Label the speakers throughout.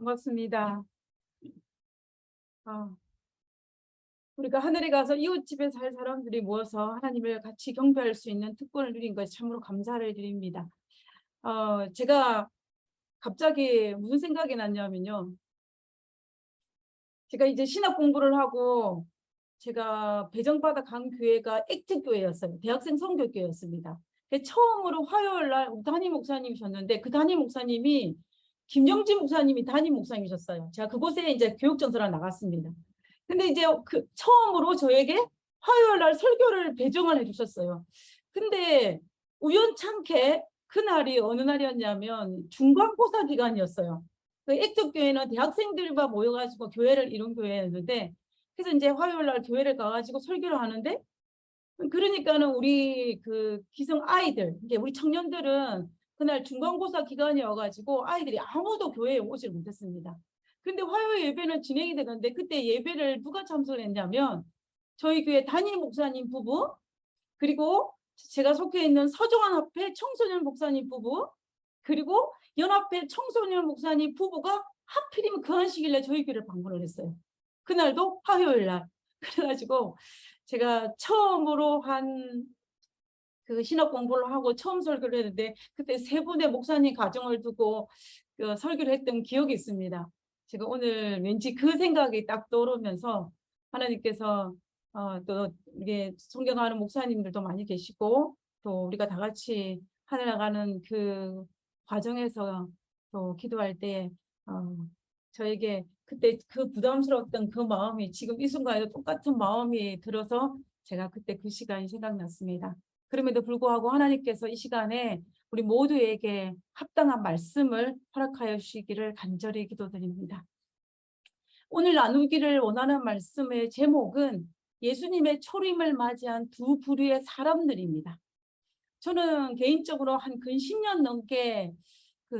Speaker 1: 반갑습니다. 아, 우리가 하늘에 가서 이웃집에 살 사람들이 모여서 하나님을 같이 경배할 수 있는 특권을 누린 것에 참으로 감사를 드립니다. 제가 갑자기 무슨 생각이 났냐면요. 제가 이제 신학 공부를 하고 제가 배정받아 간 교회가 액트교회였어요. 대학생 선교교회였습니다. 처음으로 화요일 날 담임 목사님이셨는데 그 담임 목사님이 김정진 목사님이 담임 목사님이셨어요. 제가 그곳에 이제 교육전서를 나갔습니다. 근데 이제 그 처음으로 저에게 화요일 날 설교를 배정을 해주셨어요. 근데 우연찮게 그날이 어느 날이었냐면 중간고사 기간이었어요. 그 액트교회는 대학생들과 모여가지고 교회를 이룬 교회였는데, 그래서 이제 화요일 날 교회를 가가지고 설교를 하는데, 그러니까는 우리 그 기성 아이들, 이제 우리 청년들은 그날 중간고사 기간이어가지고 아이들이 아무도 교회에 오질 못했습니다. 근데 화요일 예배는 진행이 되는데 그때 예배를 누가 참석했냐면 저희 교회 담임 목사님 부부, 그리고 제가 속해 있는 서정환 합회 청소년 목사님 부부, 그리고 연합회 청소년 목사님 부부가 하필이면 그 한 시길래 저희 교회를 방문을 했어요. 그날도 화요일 날. 그래가지고 제가 처음으로 한 그 신학 공부를 하고 처음 설교를 했는데 그때 세 분의 목사님 가정을 두고 그 설교를 했던 기억이 있습니다. 제가 오늘 왠지 그 생각이 딱 떠오르면서 하나님께서 또 이게 존경하는 목사님들도 많이 계시고 또 우리가 다 같이 하늘 나가는 그 과정에서 또 기도할 때 저에게 그때 그 부담스러웠던 그 마음이 지금 이 순간에도 똑같은 마음이 들어서 제가 그때 그 시간이 생각났습니다. 그럼에도 불구하고 하나님께서 이 시간에 우리 모두에게 합당한 말씀을 허락하여 주시기를 간절히 기도드립니다. 오늘 나누기를 원하는 말씀의 제목은 예수님의 초림을 맞이한 두 부류의 사람들입니다. 저는 개인적으로 한 근 10년 넘게 그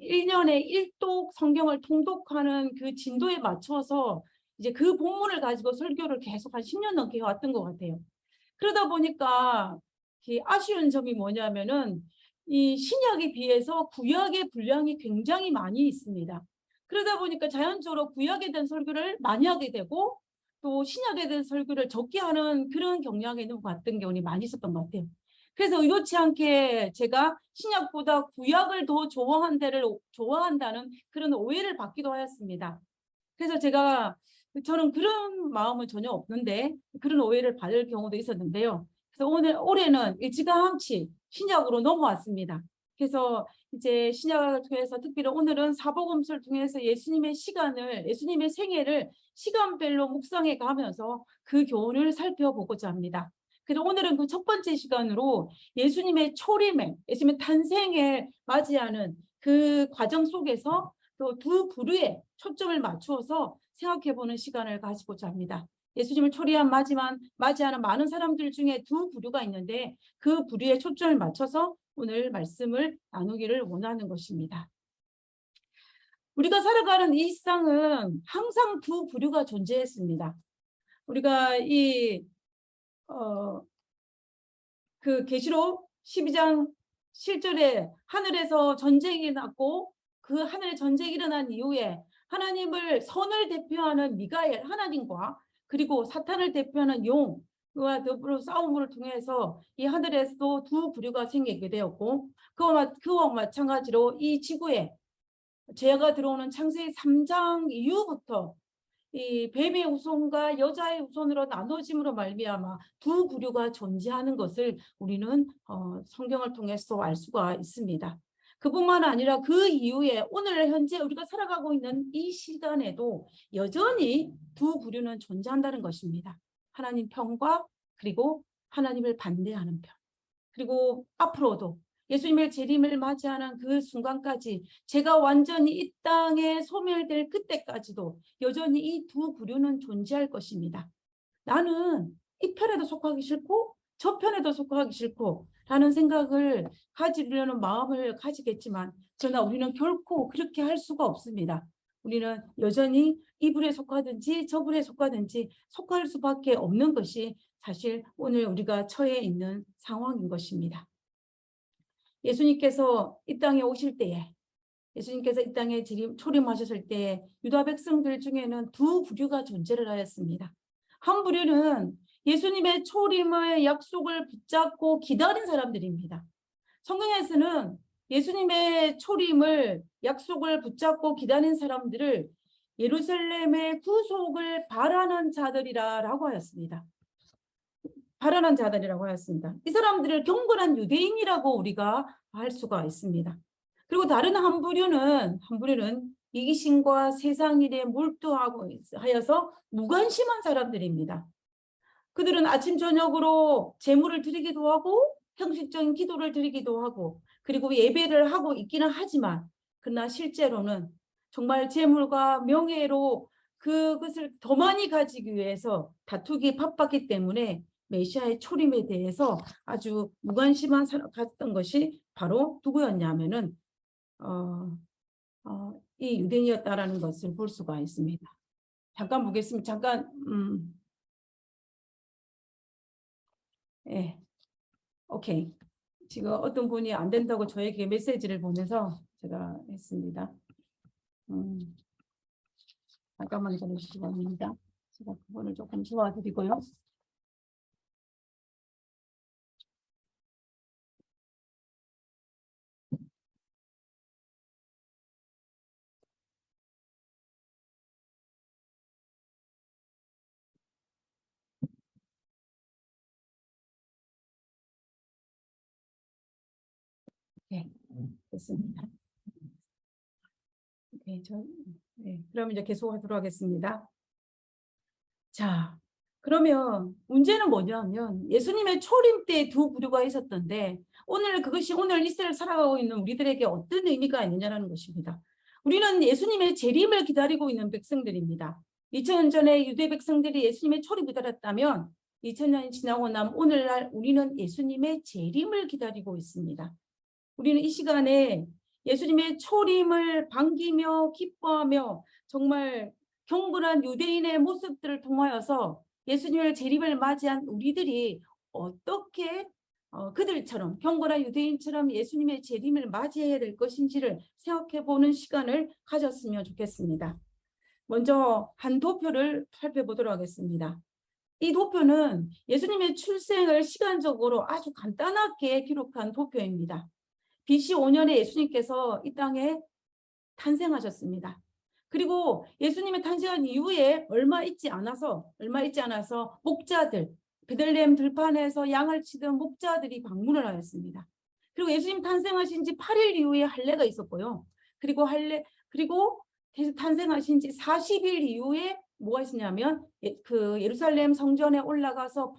Speaker 1: 1년에 1독 성경을 통독하는 그 진도에 맞춰서 이제 그 본문을 가지고 설교를 계속 한 10년 넘게 해왔던 것 같아요. 그러다 보니까 아쉬운 점이 뭐냐면은 이 신약에 비해서 구약의 분량이 굉장히 많이 있습니다. 그러다 보니까 자연적으로 구약에 대한 설교를 많이 하게 되고 또 신약에 대한 설교를 적게 하는 그런 경향이 있는 것 같은 경우는 많이 있었던 것 같아요. 그래서 의도치 않게 제가 신약보다 구약을 더 좋아한다는 그런 오해를 받기도 하였습니다. 그래서 저는 그런 마음은 전혀 없는데 그런 오해를 받을 경우도 있었는데요. 그래서 올해는 일찌감치 신약으로 넘어왔습니다. 그래서 이제 신약을 통해서 특별히 오늘은 사복음서를 통해서 예수님의 생애를 시간별로 묵상해 가면서 그 교훈을 살펴보고자 합니다. 그래서 오늘은 그 첫 번째 시간으로 예수님의 탄생을 맞이하는 그 과정 속에서 또 두 부류에 초점을 맞추어서 생각해보는 시간을 가지고자 합니다. 예수님을 맞이하는 많은 사람들 중에 두 부류가 있는데 그 부류에 초점을 맞춰서 오늘 말씀을 나누기를 원하는 것입니다. 우리가 살아가는 이 세상은 항상 두 부류가 존재했습니다. 우리가 그 계시록 12장 7절에 하늘에서 전쟁이 났고 그 하늘에 전쟁이 일어난 이후에 선을 대표하는 미가엘 하나님과 그리고 사탄을 대표하는 용과 더불어 싸움을 통해서 이 하늘에서도 두 부류가 생기게 되었고 그와 마찬가지로 이 지구에 죄가 들어오는 창세기 3장 이후부터 이 뱀의 후손과 여자의 후손으로 나눠짐으로 말미암아 두 부류가 존재하는 것을 우리는 성경을 통해서 알 수가 있습니다. 그뿐만 아니라 그 이후에 오늘 현재 우리가 살아가고 있는 이 시간에도 여전히 두 부류는 존재한다는 것입니다. 하나님 편과 그리고 하나님을 반대하는 편. 그리고 앞으로도 예수님의 재림을 맞이하는 그 순간까지 제가 완전히 이 땅에 소멸될 그때까지도 여전히 이 두 부류는 존재할 것입니다. 나는 이 편에도 속하기 싫고 저 편에도 속하기 싫고 라는 생각을 가지려는 마음을 가지겠지만 그러나 우리는 결코 그렇게 할 수가 없습니다. 우리는 여전히 이 불에 속하든지 저 불에 속하든지 속할 수밖에 없는 것이 사실 오늘 우리가 처해 있는 상황인 것입니다. 예수님께서 이 땅에 오실 때에 예수님께서 이 땅에 초림하셨을 때 유다 백성들 중에는 두 부류가 존재를 하였습니다. 한 부류는 예수님의 초림의 약속을 붙잡고 기다린 사람들입니다. 성경에서는 예수님의 초림을 약속을 붙잡고 기다린 사람들을 예루살렘의 구속을 바라는 자들이라고 하였습니다. 바라는 자들이라고 하였습니다. 이 사람들을 경건한 유대인이라고 우리가 할 수가 있습니다. 그리고 다른 한 부류는 이기심과 세상 일에 몰두하고 하여서 무관심한 사람들입니다. 그들은 아침 저녁으로 제물을 드리기도 하고 형식적인 기도를 드리기도 하고 그리고 예배를 하고 있기는 하지만 그러나 실제로는 정말 제물과 명예로 그것을 더 많이 가지기 위해서 다투기 바빴기 때문에 메시아의 초림에 대해서 아주 무관심한 사람 같던 것이 바로 누구였냐면은 이 유대인이었다라는 것을 볼 수가 있습니다. 잠깐 보겠습니다. 잠깐 예, 오케이. 지금 어떤 분이 안 된다고 저에게 메시지를 보내서 제가 했습니다. 잠깐만 기다려주시기 바랍니다. 제가 그분을 조금 도와드리고요. 네, 됐습니다. 네, 그럼 이제 계속하도록 하겠습니다. 자, 그러면 문제는 뭐냐면 예수님의 초림 때 두 부류가 있었던데 그것이 오늘 이 시대를 살아가고 있는 우리들에게 어떤 의미가 있느냐는 것입니다. 우리는 예수님의 재림을 기다리고 있는 백성들입니다. 2000년 전에 유대 백성들이 예수님의 초림을 기다렸다면 2000년이 지나고 나면 오늘날 우리는 예수님의 재림을 기다리고 있습니다. 우리는 이 시간에 예수님의 초림을 반기며 기뻐하며 정말 경건한 유대인의 모습들을 통하여서 예수님의 재림을 맞이한 우리들이 어떻게 그들처럼 경건한 유대인처럼 예수님의 재림을 맞이해야 될 것인지를 생각해보는 시간을 가졌으면 좋겠습니다. 먼저 한 도표를 살펴보도록 하겠습니다. 이 도표는 예수님의 출생을 시간적으로 아주 간단하게 기록한 도표입니다. BC 5년에 예수님께서 이 땅에 탄생하셨습니다. 그리고 예수님의 탄생한 이후에 얼마 있지 않아서 목자들, 베들레헴 들판에서 양을 치던 목자들이 방문을 하였습니다. 그리고 예수님 탄생하신 지 8일 이후에 할례가 있었고요. 그리고 탄생하신 지 40일 이후에 뭐가 있었냐면 그 예루살렘 성전에 올라가서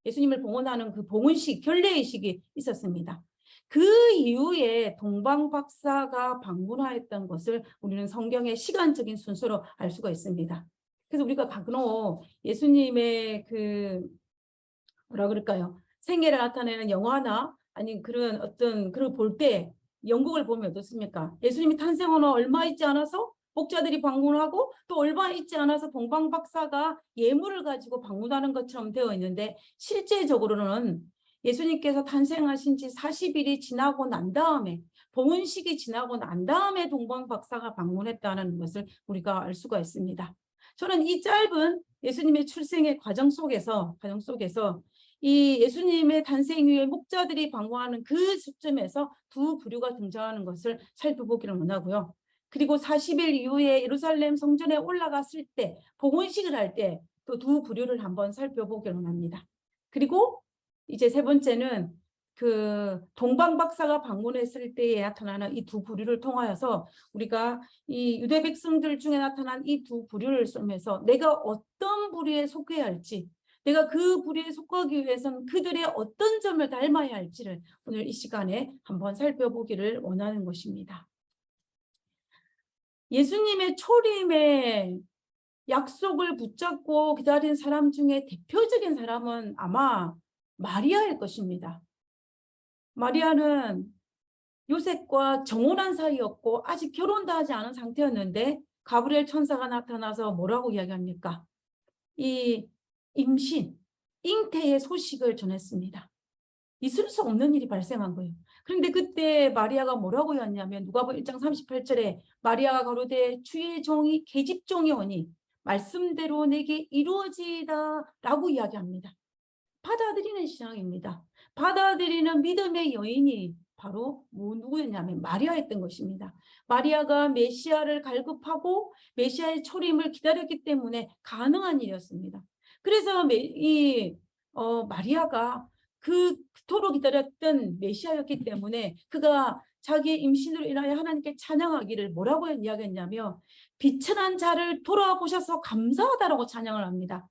Speaker 1: 예수님을 봉헌하는 그 봉헌식, 결례의식이 있었습니다. 그 이후에 동방박사가 방문하였던 것을 우리는 성경의 시간적인 순서로 알 수가 있습니다. 그래서 우리가 간혹 예수님의 생애를 나타내는 영화나 아니 그런 볼 때 영국을 보면 어떻습니까? 예수님이 탄생한 후 얼마 있지 않아서 목자들이 방문하고 또 얼마 있지 않아서 동방박사가 예물을 가지고 방문하는 것처럼 되어 있는데 실제적으로는 예수님께서 탄생하신 지 40일이 지나고 난 다음에 봉헌식이 지나고 난 다음에 동방박사가 방문했다는 것을 우리가 알 수가 있습니다. 저는 이 짧은 예수님의 출생의 과정 속에서 이 예수님의 탄생 이후에 목자들이 방문하는 그 시점에서 두 부류가 등장하는 것을 살펴보기를 원하고요. 그리고 40일 이후에 예루살렘 성전에 올라갔을 때 봉헌식을 할 때 또 두 부류를 한번 살펴보기를 원합니다. 그리고 이제 세 번째는 그 동방박사가 방문했을 때에 나타나는 이 두 부류를 통하여서 우리가 이 유대 백성들 중에 나타난 이 두 부류를 쓰면서 내가 어떤 부류에 속해야 할지, 내가 그 부류에 속하기 위해서는 그들의 어떤 점을 닮아야 할지를 오늘 이 시간에 한번 살펴보기를 원하는 것입니다. 예수님의 초림의 약속을 붙잡고 기다린 사람 중에 대표적인 사람은 아마 마리아일 것입니다. 마리아는 요셉과 정혼한 사이였고 아직 결혼도 하지 않은 상태였는데 가브리엘 천사가 나타나서 뭐라고 이야기합니까? 이 임신, 잉태의 소식을 전했습니다. 있을 수 없는 일이 발생한 거예요. 그런데 그때 마리아가 뭐라고 했냐면 누가복음 1장 38절에 마리아가 가로되 주의 종이 계집종이 오니 말씀대로 내게 이루어지이다 라고 이야기합니다. 받아들이는 신앙입니다. 받아들이는 믿음의 여인이 바로 누구였냐면 마리아였던 것입니다. 마리아가 메시아를 갈급하고 메시아의 초림을 기다렸기 때문에 가능한 일이었습니다. 그래서 마리아가 그토록 기다렸던 메시아였기 때문에 그가 자기의 임신으로 인하여 하나님께 찬양하기를 뭐라고 이야기했냐면 비천한 자를 돌아보셔서 감사하다라고 찬양을 합니다.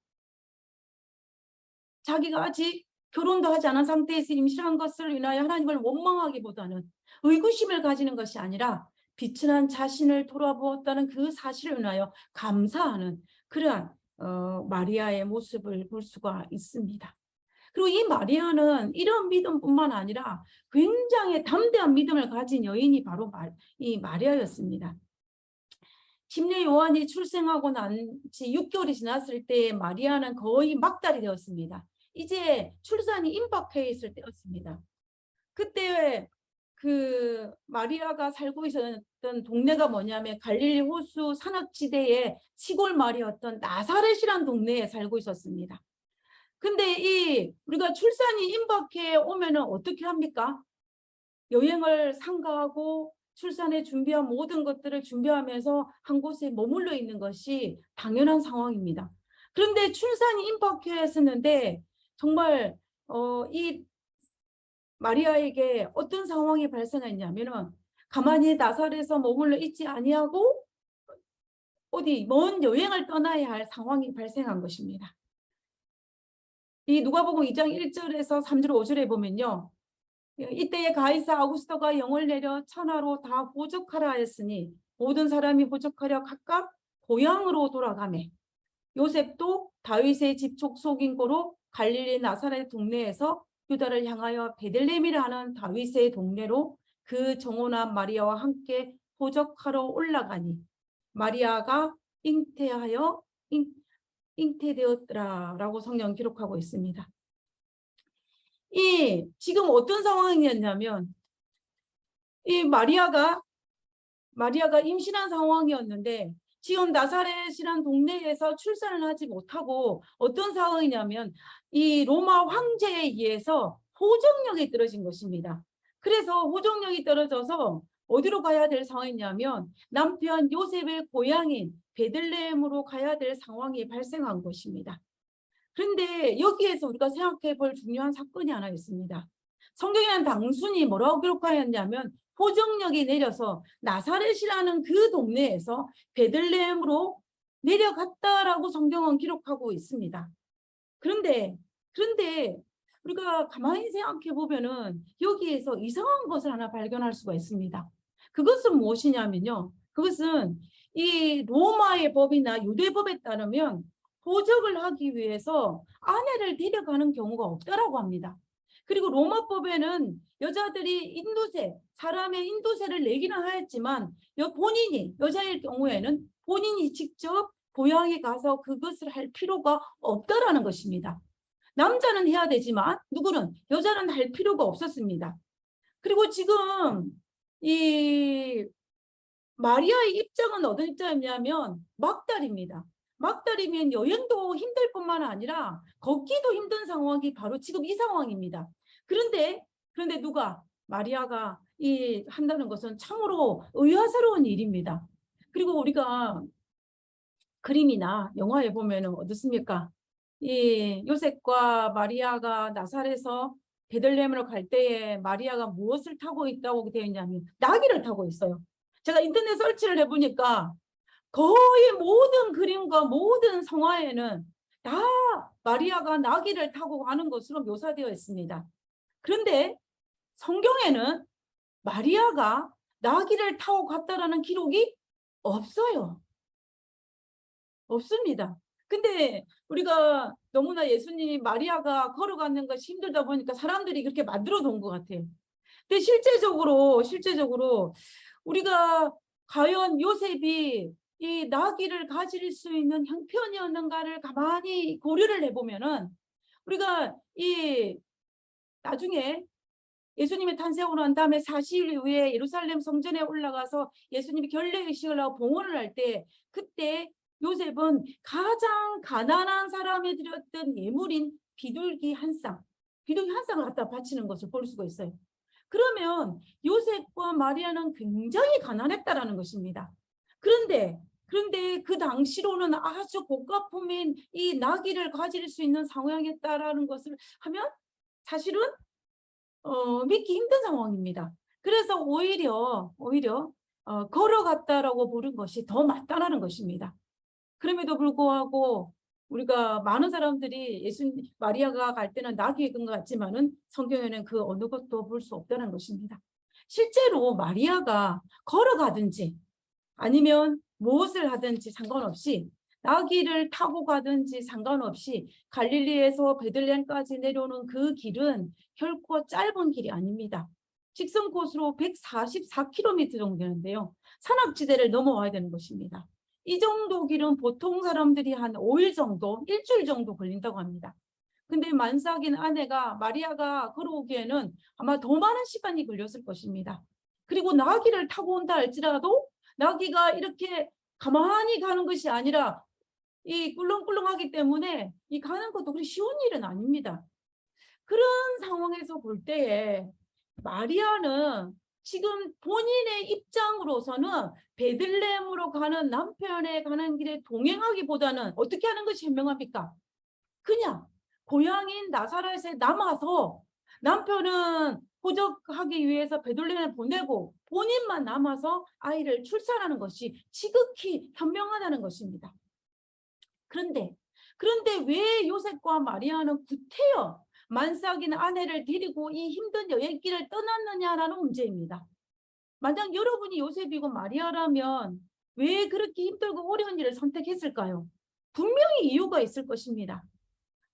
Speaker 1: 자기가 아직 결혼도 하지 않은 상태에서 임신한 것을 인하여 하나님을 원망하기보다는 의구심을 가지는 것이 아니라 비천한 자신을 돌아보았다는 그 사실을 인하여 감사하는 그러한 마리아의 모습을 볼 수가 있습니다. 그리고 이 마리아는 이런 믿음뿐만 아니라 굉장히 담대한 믿음을 가진 여인이 바로 이 마리아였습니다. 침례 요한이 출생하고 난 지 6개월이 지났을 때 마리아는 거의 막달이 되었습니다. 이제 출산이 임박해 있을 때였습니다. 그때 그 마리아가 살고 있었던 동네가 뭐냐면 갈릴리 호수 산악지대의 시골 마을이었던 나사렛이라는 동네에 살고 있었습니다. 근데 우리가 출산이 임박해 오면은 어떻게 합니까? 여행을 삼가하고 출산에 준비한 모든 것들을 준비하면서 한 곳에 머물러 있는 것이 당연한 상황입니다. 그런데 출산이 임박했었는데 정말 이 마리아에게 어떤 상황이 발생했냐면은 가만히 나사렛에서 머물러 있지 아니하고 어디 먼 여행을 떠나야 할 상황이 발생한 것입니다. 이 누가복음 2장 1절에서 3절 5절에 보면요. 이때에 가이사 아구스토가 영을 내려 천하로 다 호적하라 하였으니 모든 사람이 호적하려 각각 고향으로 돌아가매 요셉도 다윗의 집 족속인 고로 갈릴리 나사렛 동네에서 유다를 향하여 베들레헴이라 하는 다윗의 동네로 그 정혼한 마리아와 함께 호적하러 올라가니 마리아가 잉태되었더라라고 성경 기록하고 있습니다. 지금 어떤 상황이었냐면 이 마리아가 임신한 상황이었는데 지금 나사렛이라는 동네에서 출산을 하지 못하고 어떤 상황이냐면 이 로마 황제에 의해서 호적령이 떨어진 것입니다. 그래서 호적령이 떨어져서 어디로 가야 될 상황이냐면 남편 요셉의 고향인 베들레헴으로 가야 될 상황이 발생한 것입니다. 그런데 여기에서 우리가 생각해 볼 중요한 사건이 하나 있습니다. 성경에는 단순히 뭐라고 기록하였냐면 호적령이 내려서 나사렛이라는 그 동네에서 베들레헴으로 내려갔다라고 성경은 기록하고 있습니다. 그런데 우리가 가만히 생각해 보면은 여기에서 이상한 것을 하나 발견할 수가 있습니다. 그것은 무엇이냐면요. 그것은 이 로마의 법이나 유대법에 따르면 호적을 하기 위해서 아내를 데려가는 경우가 없다라고 합니다. 그리고 로마법에는 여자들이 사람의 인도세를 내기는 하였지만 여자일 경우에는 본인이 직접 고향에 가서 그것을 할 필요가 없다라는 것입니다. 남자는 해야 되지만 여자는 할 필요가 없었습니다. 그리고 지금 이 마리아의 입장은 어떤 입장이냐면 막달입니다. 막달이면 여행도 힘들 뿐만 아니라 걷기도 힘든 상황이 바로 지금 이 상황입니다. 그런데 마리아가 한다는 것은 참으로 의아스러운 일입니다. 그리고 우리가 그림이나 영화에 보면은 어떻습니까? 이 요셉과 마리아가 나사렛에서 베들레헴으로 갈 때에 마리아가 무엇을 타고 있다고 되어 있냐면 나귀를 타고 있어요. 제가 인터넷 설치를 해보니까 거의 모든 그림과 모든 성화에는 다 마리아가 나귀를 타고 가는 것으로 묘사되어 있습니다. 그런데 성경에는 마리아가 나귀를 타고 갔다라는 기록이 없어요. 없습니다. 근데 우리가 너무나 예수님이 마리아가 걸어가는 것이 힘들다 보니까 사람들이 그렇게 만들어 놓은 것 같아요. 근데 실제적으로 우리가 과연 요셉이 이 나귀를 가질 수 있는 형편이었는가를 가만히 고려를 해보면은 우리가 나중에 예수님이 탄생하고 난 다음에 40일 후에 예루살렘 성전에 올라가서 예수님이 결례의식을 하고 봉헌을 할 때, 그때 요셉은 가장 가난한 사람이 드렸던 예물인 비둘기 한 쌍을 갖다 바치는 것을 볼 수가 있어요. 그러면 요셉과 마리아는 굉장히 가난했다라는 것입니다. 그런데 그 당시로는 아주 고가품인 이 나귀를 가질 수 있는 상황이었다라는 것을 하면 사실은 믿기 힘든 상황입니다. 그래서 오히려 걸어갔다라고 부른 것이 더 맞다라는 것입니다. 그럼에도 불구하고 우리가 많은 사람들이 마리아가 갈 때는 나귀에 건 것 같지만은 성경에는 그 어느 것도 볼 수 없다는 것입니다. 실제로 마리아가 걸어가든지 아니면 무엇을 하든지 상관없이, 나귀를 타고 가든지 상관없이 갈릴리에서 베들레헴까지 내려오는 그 길은 결코 짧은 길이 아닙니다. 직선 코스로 144km 정도 되는데요. 산악지대를 넘어와야 되는 것입니다. 이 정도 길은 보통 사람들이 한 5일 정도, 일주일 정도 걸린다고 합니다. 근데 만삭인 아내가 마리아가 걸어오기에는 아마 더 많은 시간이 걸렸을 것입니다. 그리고 나귀를 타고 온다 할지라도 나귀가 이렇게 가만히 가는 것이 아니라 이 꿀렁꿀렁하기 때문에 이 가는 것도 그리 쉬운 일은 아닙니다. 그런 상황에서 볼 때에 마리아는 지금 본인의 입장으로서는 베들레헴으로 가는 남편의 가는 길에 동행하기보다는 어떻게 하는 것이 현명합니까? 그냥 고향인 나사렛에 남아서 남편은 호적하기 위해서 베들레헴에 보내고 본인만 남아서 아이를 출산하는 것이 지극히 현명하다는 것입니다. 그런데 왜 요셉과 마리아는 구태여 만삭인 아내를 데리고 이 힘든 여행길을 떠났느냐라는 문제입니다. 만약 여러분이 요셉이고 마리아라면 왜 그렇게 힘들고 어려운 일을 선택했을까요? 분명히 이유가 있을 것입니다.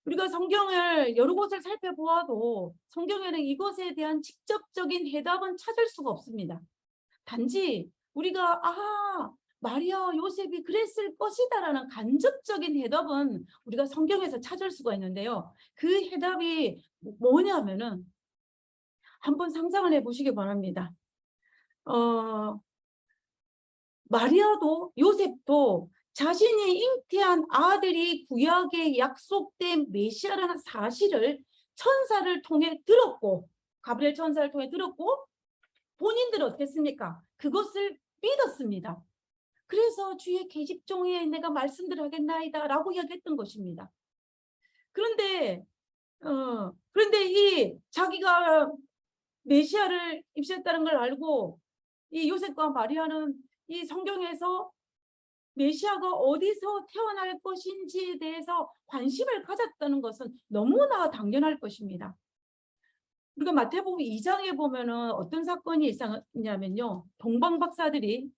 Speaker 1: 우리가 성경을 여러 곳을 살펴보아도 성경에는 이것에 대한 직접적인 해답은 찾을 수가 없습니다. 단지 우리가 마리아와 요셉이 그랬을 것이다라는 간접적인 해답은 우리가 성경에서 찾을 수가 있는데요. 그 해답이 뭐냐면은 한번 상상을 해보시기 바랍니다. 마리아도 요셉도 자신이 잉태한 아들이 구약의 약속된 메시아라는 사실을 천사를 통해 들었고, 가브리엘 천사를 통해 들었고, 본인들은 어땠습니까? 그것을 믿었습니다. 그래서 주의 계집종에 내가 말씀들 하겠나이다 라고 이야기했던 것입니다. 그런데 이 자기가 메시아를 입시했다는 걸 알고 이 요셉과 마리아는 이 성경에서 메시아가 어디서 태어날 것인지에 대해서 관심을 가졌다는 것은 너무나 당연할 것입니다. 우리가 마태복음 2장에 보면은 어떤 사건이 있냐면요. 동방박사들이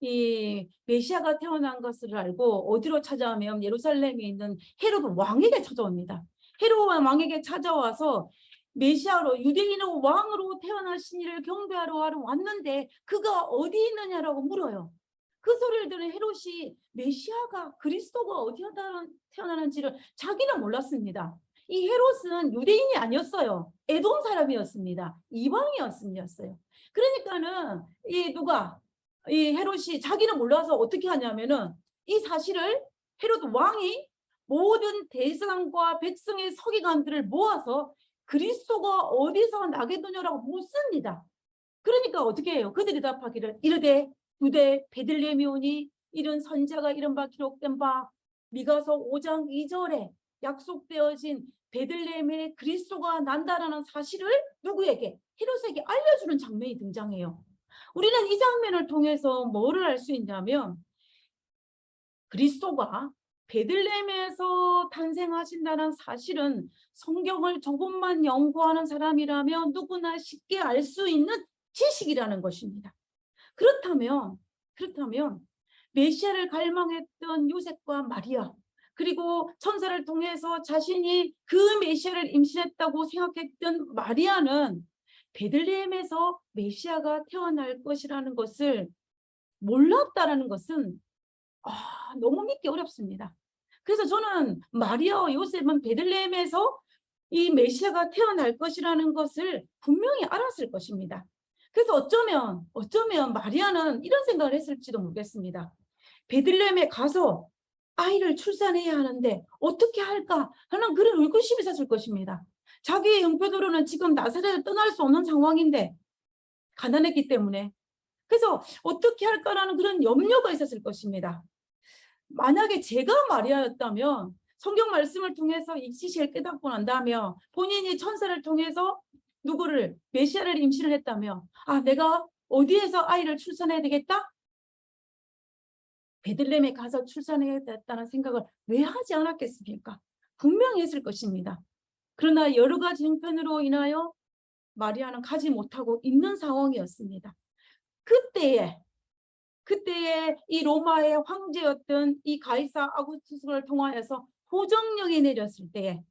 Speaker 1: 이 메시아가 태어난 것을 알고 어디로 찾아오면 예루살렘에 있는 헤롯 왕에게 찾아옵니다. 헤롯 왕에게 찾아와서 메시아로 유대인의 왕으로 태어나신 이를 경배하러 왔는데 그가 어디 있느냐라고 물어요. 그 소리를 들은 헤롯이 메시아가 그리스도가 어디에 태어나는지를 자기는 몰랐습니다. 이 헤롯은 유대인이 아니었어요. 에돔 사람이었습니다. 이방이었어요. 그러니까는 이 헤롯이 자기는 몰라서 어떻게 하냐면은 이 사실을 헤롯 왕이 모든 대상과 백성의 서기관들을 모아서 그리스도가 어디서 나겠느냐라고 묻습니다. 그러니까 어떻게 해요? 그들이 답하기를 이르되 유대 베들레헴이 오니 이런 선자가 이런 바 기록된 바 미가서 5장 2절에 약속되어진 베들레헴에 그리스도가 난다라는 사실을 누구에게? 헤롯에게 알려주는 장면이 등장해요. 우리는 이 장면을 통해서 뭐를 알 수 있냐면 그리스도가 베들레헴에서 탄생하신다는 사실은 성경을 조금만 연구하는 사람이라면 누구나 쉽게 알 수 있는 지식이라는 것입니다. 그렇다면 메시아를 갈망했던 요셉과 마리아, 그리고 천사를 통해서 자신이 그 메시아를 임신했다고 생각했던 마리아는 베들레헴에서 메시아가 태어날 것이라는 것을 몰랐다라는 것은 너무 믿기 어렵습니다. 그래서 저는 마리아와 요셉은 베들레헴에서 이 메시아가 태어날 것이라는 것을 분명히 알았을 것입니다. 그래서 어쩌면 마리아는 이런 생각을 했을지도 모르겠습니다. 베들레헴에 가서 아이를 출산해야 하는데 어떻게 할까 하는 그런 의구심이 있었을 것입니다. 자기의 형편으로는 지금 나사렛을 떠날 수 없는 상황인데 가난했기 때문에, 그래서 어떻게 할까라는 그런 염려가 있었을 것입니다. 만약에 제가 마리아였다면 성경 말씀을 통해서 이 사실을 깨닫고 난다며 본인이 천사를 통해서 누구를 메시아를 임신을 했다며 내가 어디에서 아이를 출산해야 되겠다? 베들레헴에 가서 출산해야 됐다는 생각을 왜 하지 않았겠습니까? 분명히 했을 것입니다. 그러나 여러 가지 형편으로 인하여 마리아는 가지 못하고 있는 상황이었습니다. 그때에 이 로마의 황제였던 이 가이사 아구스투스를 통하여서 호정령이 내렸을 때에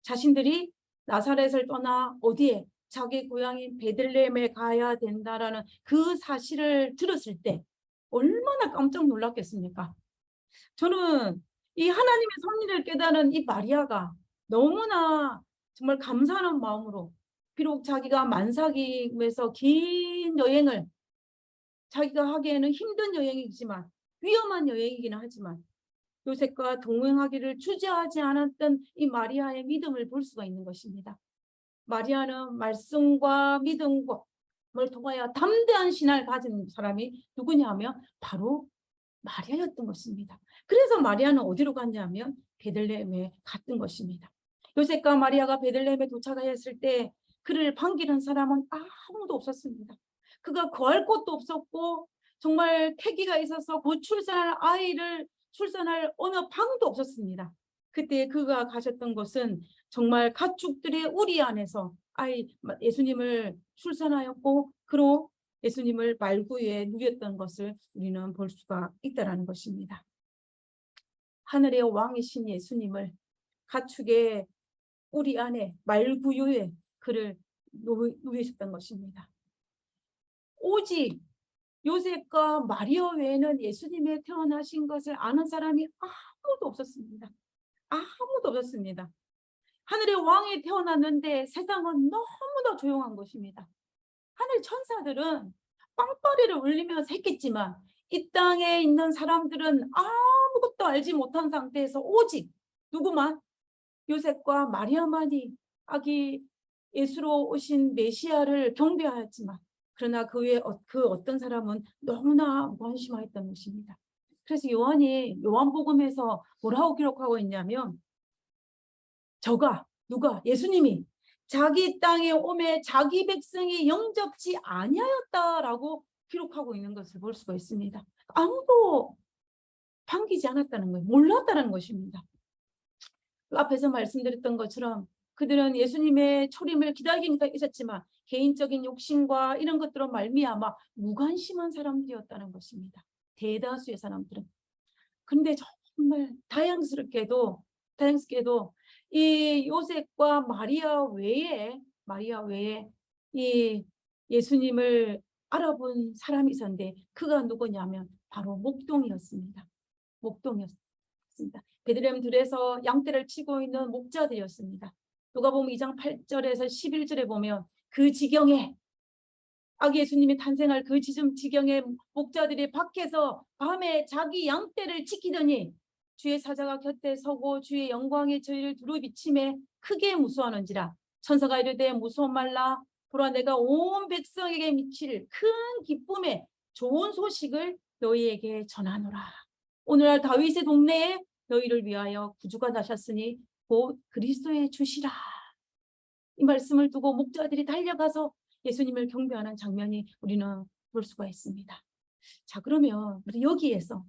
Speaker 1: 자신들이 나사렛을 떠나 어디에 자기 고향인 베들레헴에 가야 된다라는 그 사실을 들었을 때 얼마나 깜짝 놀랐겠습니까? 저는 이 하나님의 섭리를 깨달은 이 마리아가 너무나 정말 감사하는 마음으로, 비록 자기가 만삭임에서 긴 여행을 자기가 하기에는 힘든 여행이지만 위험한 여행이기는 하지만 요셉과 동행하기를 주저하지 않았던 이 마리아의 믿음을 볼 수가 있는 것입니다. 마리아는 말씀과 믿음을 통하여 담대한 신앙을 가진 사람이 누구냐 하면 바로 마리아였던 것입니다. 그래서 마리아는 어디로 갔냐면 베들레헴에 갔던 것입니다. 요셉과 마리아가 베들레헴에 도착했을 때 그를 반기는 사람은 아무도 없었습니다. 그가 구할 곳도 없었고 정말 태기가 있어서 곧 출산할 아이를 출산할 어느 방도 없었습니다. 그때 그가 가셨던 곳은 정말 가축들의 우리 안에서 예수님을 출산하였고 그로 예수님을 말구에 누겼던 것을 우리는 볼 수가 있다는 것입니다. 하늘의 왕이신 예수님을 가축의 우리 안에 말구유에 그를 누이셨던 것입니다. 오직 요셉과 마리아 외에는 예수님의 태어나신 것을 아는 사람이 아무도 없었습니다. 아무도 없었습니다. 하늘의 왕이 태어났는데 세상은 너무나 조용한 것입니다. 하늘 천사들은 빵빠리를 울리면서 했겠지만 이 땅에 있는 사람들은 아무것도 알지 못한 상태에서 오직 누구만? 요셉과 마리아만이 아기 예수로 오신 메시아를 경배하였지만 그러나 그 외에 그 어떤 사람은 너무나 무관심하였던 것입니다. 그래서 요한이 요한복음에서 뭐라고 기록하고 있냐면 누가 예수님이 자기 땅에 오매 자기 백성이 영접지 아니하였다라고 기록하고 있는 것을 볼 수가 있습니다. 아무도 반기지 않았다는 거예요. 몰랐다는 것입니다. 앞에서 말씀드렸던 것처럼 그들은 예수님의 초림을 기다리니까 있었지만 개인적인 욕심과 이런 것들로 말미암아 무관심한 사람들이었다는 것입니다. 대다수의 사람들은. 그런데 정말 다양스럽게도 이 요셉과 마리아 외에 이 예수님을 알아본 사람이 있었는데 그가 누구냐면 바로 목동이었습니다. 베들레헴 들에서 양떼를 치고 있는 목자들이었습니다. 누가복음 2장 8절에서 11절에 보면 그 지경에 아기 예수님이 탄생할 그 지경에 목자들이 밖에서 밤에 자기 양떼를 지키더니 주의 사자가 곁에 서고 주의 영광이 저희를 두루 비침에 크게 무수하는지라. 천사가 이르되 무서워 말라. 보라 내가 온 백성에게 미칠 큰 기쁨의 좋은 소식을 너희에게 전하노라. 오늘날 다윗의 동네에 너희를 위하여 구주가 나셨으니 곧 그리스도의 주시라. 이 말씀을 두고 목자들이 달려가서 예수님을 경배하는 장면이 우리는 볼 수가 있습니다. 자, 그러면 우리 여기에서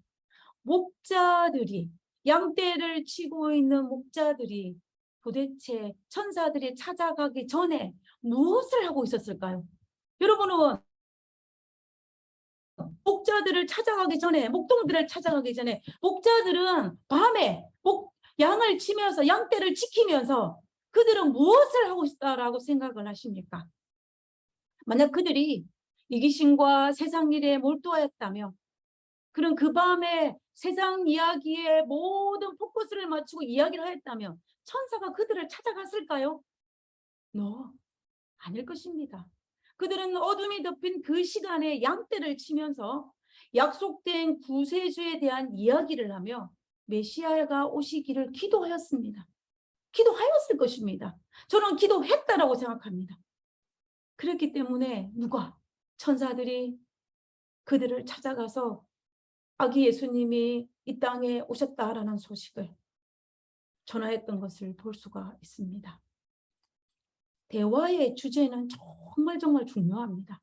Speaker 1: 목자들이 양떼를 치고 있는 목자들이 도대체 천사들이 찾아가기 전에 무엇을 하고 있었을까요? 여러분은 목자들을 찾아가기 전에 목동들을 찾아가기 전에 목자들은 밤에 양을 치면서 양떼를 지키면서 그들은 무엇을 하고 있다라고 생각을 하십니까? 만약 그들이 이기심과 세상 일에 몰두하였다면 그런 그 밤에 세상 이야기에 모든 포커스를 맞추고 이야기를 하였다면 천사가 그들을 찾아갔을까요? No, 아닐 것입니다. 그들은 어둠이 덮인 그 시간에 양떼를 치면서 약속된 구세주에 대한 이야기를 하며 메시아가 오시기를 기도하였습니다. 기도하였을 것입니다. 저는 기도했다라고 생각합니다. 그렇기 때문에 누가? 천사들이 그들을 찾아가서 아기 예수님이 이 땅에 오셨다라는 소식을 전하였던 것을 볼 수가 있습니다. 대화의 주제는 정말 중요합니다.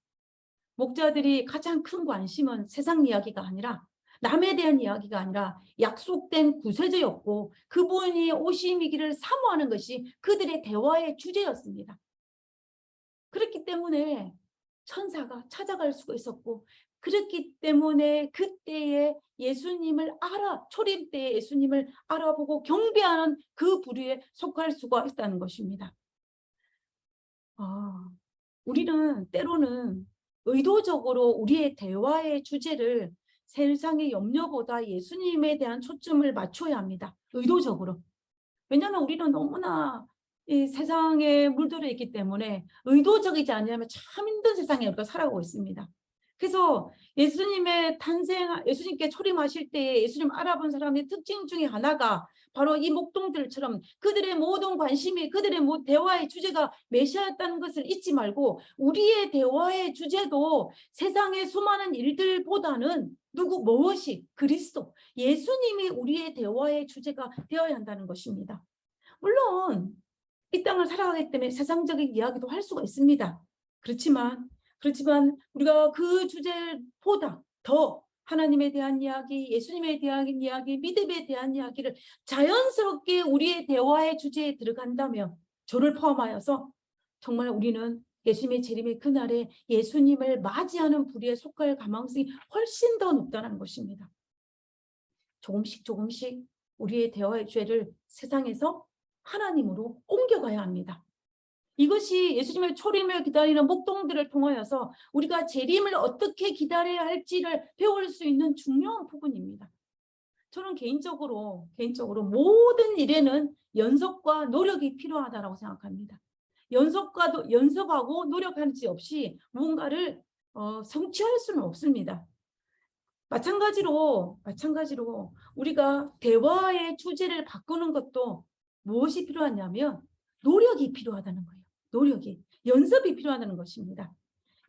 Speaker 1: 목자들이 가장 큰 관심은 세상 이야기가 아니라 남에 대한 이야기가 아니라 약속된 구세주였고 그분이 오심이기를 사모하는 것이 그들의 대화의 주제였습니다. 그렇기 때문에 천사가 찾아갈 수가 있었고 그렇기 때문에 그때에 예수님을 초림 때에 예수님을 알아보고 경배하는 그 부류에 속할 수가 있다는 것입니다. 우리는 때로는 의도적으로 우리의 대화의 주제를 세상의 염려보다 예수님에 대한 초점을 맞춰야 합니다. 의도적으로. 왜냐하면 우리는 너무나 이 세상에 물들어 있기 때문에 의도적이지 않으면 참 힘든 세상에 우리가 살아가고 있습니다. 그래서 예수님의 예수님께 초림하실 때 예수님 알아본 사람의 특징 중에 하나가 바로 이 목동들처럼 그들의 모든 관심이 그들의 대화의 주제가 메시아였다는 것을 잊지 말고 우리의 대화의 주제도 세상의 수많은 일들보다는 무엇이? 그리스도, 예수님이 우리의 대화의 주제가 되어야 한다는 것입니다. 물론 이 땅을 살아가기 때문에 세상적인 이야기도 할 수가 있습니다. 그렇지만 우리가 그 주제보다 더 하나님에 대한 이야기, 예수님에 대한 이야기, 믿음에 대한 이야기를 자연스럽게 우리의 대화의 주제에 들어간다면 저를 포함하여서 정말 우리는 예수님의 재림의 그날에 예수님을 맞이하는 부류에 속할 가능성이 훨씬 더 높다는 것입니다. 조금씩 우리의 대화의 주제를 세상에서 하나님으로 옮겨가야 합니다. 이것이 예수님의 초림을 기다리는 목동들을 통하여서 우리가 재림을 어떻게 기다려야 할지를 배울 수 있는 중요한 부분입니다. 저는 개인적으로 모든 일에는 연습과 노력이 필요하다고 생각합니다. 연습하고 노력하는 지 없이 무언가를 성취할 수는 없습니다. 마찬가지로 우리가 대화의 주제를 바꾸는 것도 무엇이 필요하냐면 노력이 필요하다는 거예요. 연습이 필요하다는 것입니다.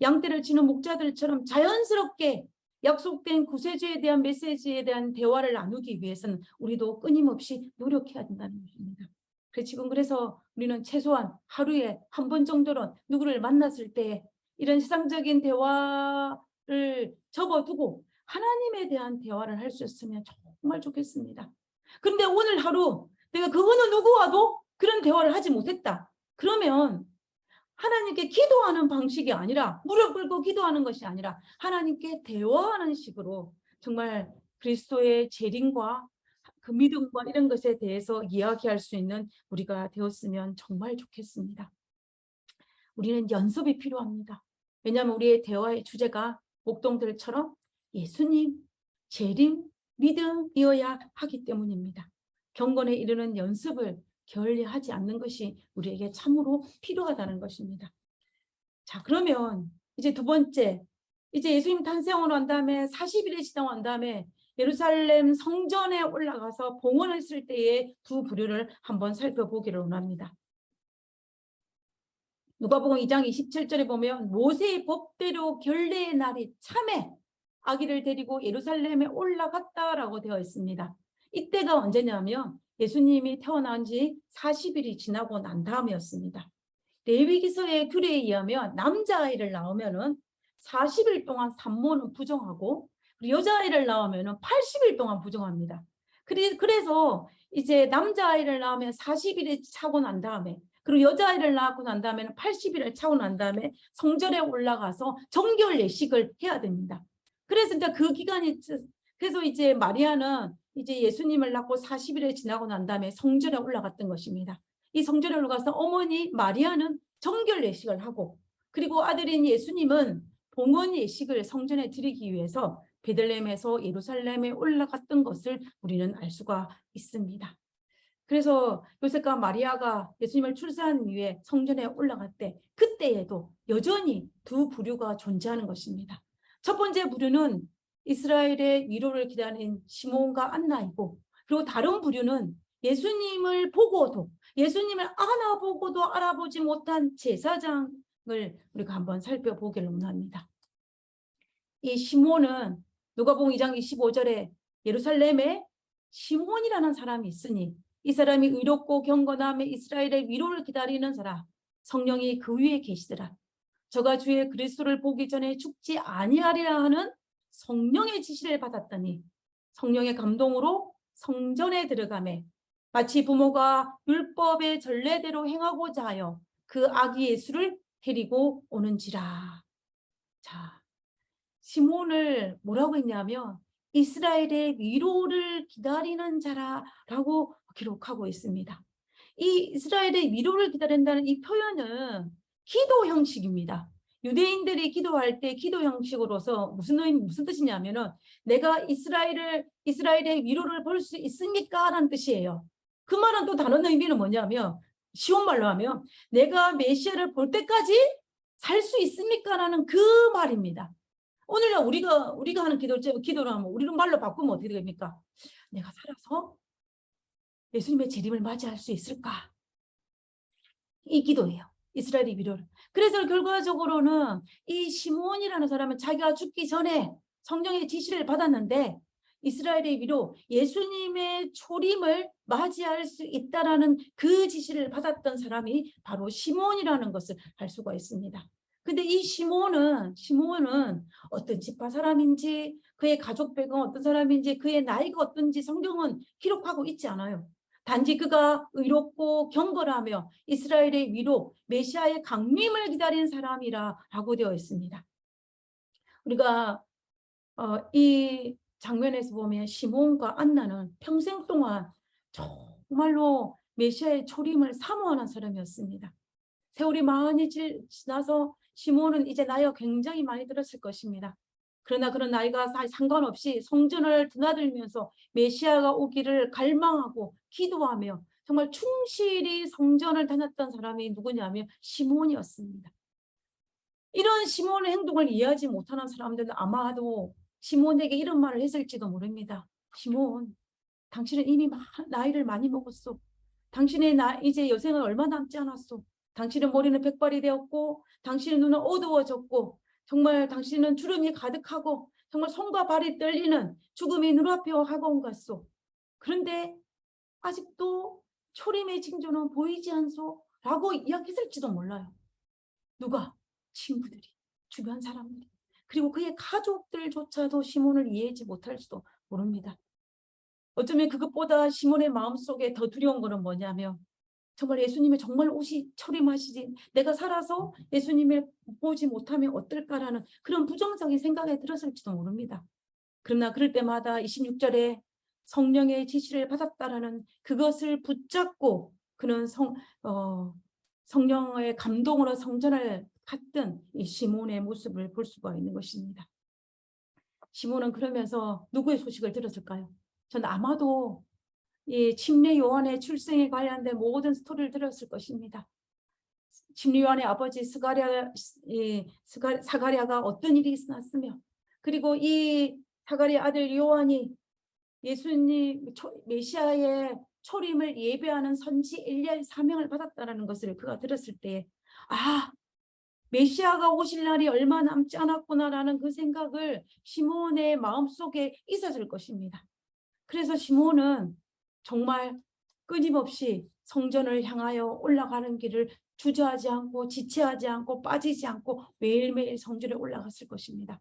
Speaker 1: 양떼를 치는 목자들처럼 자연스럽게 약속된 구세주에 대한 메시지에 대한 대화를 나누기 위해서는 우리도 끊임없이 노력해야 된다는 것입니다. 그래서 우리는 최소한 하루에 한 번 정도는 누구를 만났을 때 이런 세상적인 대화를 접어두고 하나님에 대한 대화를 할 수 있으면 정말 좋겠습니다. 그런데 오늘 하루 내가 그 어느 누구와도 그런 대화를 하지 못했다. 그러면 하나님께 기도하는 방식이 아니라 무릎 꿇고 기도하는 것이 아니라 하나님께 대화하는 식으로 정말 그리스도의 재림과 그 믿음과 이런 것에 대해서 이야기할 수 있는 우리가 되었으면 정말 좋겠습니다. 우리는 연습이 필요합니다. 왜냐하면 우리의 대화의 주제가 목동들처럼 예수님, 재림, 믿음이어야 하기 때문입니다. 경건에 이르는 연습을 게을리하지 않는 것이 우리에게 참으로 필요하다는 것입니다. 자, 그러면 이제 두 번째, 이제 예수님 탄생을 한 다음에 40일이 지나고 난 다음에 예루살렘 성전에 올라가서 봉헌했을 때의 두 부류를 한번 살펴보기를 원합니다. 누가복음 2장 27절에 보면 모세의 법대로 결례의 날이 참에 아기를 데리고 예루살렘에 올라갔다라고 되어 있습니다. 이때가 언제냐면 예수님이 태어난 지 40일이 지나고 난 다음이었습니다. 레위기서의 규례에 의하면 남자아이를 낳으면 40일 동안 산모는 부정하고 여자아이를 낳으면 80일 동안 부정합니다. 그래서 이제 남자아이를 낳으면 40일이 차고 난 다음에 그리고 여자아이를 낳고 난 다음에는 80일을 차고 난 다음에 성전에 올라가서 정결 예식을 해야 됩니다. 그래서 이제 그 기간이 그래서 이제 마리아는 이제 예수님을 낳고 40일이 지나고 난 다음에 성전에 올라갔던 것입니다. 이 성전에 올라가서 어머니 마리아는 정결 예식을 하고 그리고 아들인 예수님은 봉헌 예식을 성전에 드리기 위해서 베들레헴에서 예루살렘에 올라갔던 것을 우리는 알 수가 있습니다. 그래서 요셉과 마리아가 예수님을 출산한 이후에 성전에 올라갈 때 그때에도 여전히 두 부류가 존재하는 것입니다. 첫 번째 부류는 이스라엘의 위로를 기다린 시몬과 안나이고, 그리고 다른 부류는 예수님을 보고도 예수님을 알아보고도 알아보지 못한 제사장을 우리가 한번 살펴보기를 원합니다. 이 시몬은 누가복음 2장 25절에 예루살렘에 시몬이라는 사람이 있으니 이 사람이 의롭고 경건함에 이스라엘의 위로를 기다리는 사람, 성령이 그 위에 계시더라. 저가 주의 그리스도를 보기 전에 죽지 아니하리라 하는 성령의 지시를 받았더니 성령의 감동으로 성전에 들어가매 마치 부모가 율법의 전례대로 행하고자 하여 그 아기 예수를 데리고 오는지라. 자, 시몬을 뭐라고 했냐면 이스라엘의 위로를 기다리는 자라라고 기록하고 있습니다. 이 이스라엘의 위로를 기다린다는 이 표현은 기도 형식입니다. 유대인들이 기도할 때 기도 형식으로서 무슨 뜻이냐면은 내가 이스라엘의 위로를 볼 수 있습니까? 라는 뜻이에요. 그 말은 또 다른 의미는 뭐냐면 쉬운 말로 하면 내가 메시아를 볼 때까지 살 수 있습니까? 라는 그 말입니다. 오늘날 우리가 하는 기도를 하면 우리는 말로 바꾸면 어떻게 됩니까? 내가 살아서 예수님의 재림을 맞이할 수 있을까? 이 기도예요. 이스라엘의 위로를. 그래서 결과적으로는 이 시몬이라는 사람은 자기가 죽기 전에 성령의 지시를 받았는데 이스라엘의 위로 예수님의 초림을 맞이할 수 있다라는 그 지시를 받았던 사람이 바로 시몬이라는 것을 알 수가 있습니다. 근데 이 시몬은 어떤 지파 사람인지 그의 가족 배경 어떤 사람인지 그의 나이가 어떤지 성경은 기록하고 있지 않아요. 단지 그가 의롭고 경건하며 이스라엘의 위로 메시아의 강림을 기다린 사람이라고 되어 있습니다. 우리가 이 장면에서 보면 시몬과 안나는 평생 동안 정말로 메시아의 초림을 사모하는 사람이었습니다. 세월이 많이 지나서 시몬은 이제 나이가 굉장히 많이 들었을 것입니다. 그러나 그런 나이가 상관없이 성전을 드나들면서 메시아가 오기를 갈망하고 기도하며 정말 충실히 성전을 다녔던 사람이 누구냐면 시몬이었습니다. 이런 시몬의 행동을 이해하지 못하는 사람들은 아마도 시몬에게 이런 말을 했을지도 모릅니다. 시몬, 당신은 이미 나이를 많이 먹었어. 당신의 이제 여생은 얼마 남지 않았어. 당신의 머리는 백발이 되었고 당신의 눈은 어두워졌고 정말 당신은 주름이 가득하고 정말 손과 발이 떨리는 죽음이 눈앞에 하고 갔소. 그런데 아직도 초림의 징조는 보이지 않소? 라고 이야기했을지도 몰라요. 누가? 친구들이, 주변 사람들이, 그리고 그의 가족들조차도 시몬을 이해하지 못할지도 모릅니다. 어쩌면 그것보다 시몬의 마음속에 더 두려운 것은 뭐냐면 정말 예수님이 정말 초림하시지 내가 살아서 예수님을 보지 못하면 어떨까라는 그런 부정적인 생각이 들었을지도 모릅니다. 그러나 그럴 때마다 26절에 성령의 지시를 받았다라는 그것을 붙잡고 그는 성령의 감동으로 성전을 갔던 이 시몬의 모습을 볼 수가 있는 것입니다. 시몬은 그러면서 누구의 소식을 들었을까요? 저는 아마도 이 침례 요한의 출생에 관련된 모든 스토리를 들었을 것입니다. 침례 요한의 아버지 사가랴가 어떤 일이 있었으며 그리고 이 사가랴 아들 요한이 예수님 메시아의 초림을 예배하는 선지 엘리야의 사명을 받았다는 것을 그가 들었을 때 메시아가 오실 날이 얼마 남지 않았구나라는 그 생각을 시몬의 마음속에 있었을 것입니다. 그래서 시몬은 정말 끊임없이 성전을 향하여 올라가는 길을 주저하지 않고 지체하지 않고 빠지지 않고 매일매일 성전에 올라갔을 것입니다.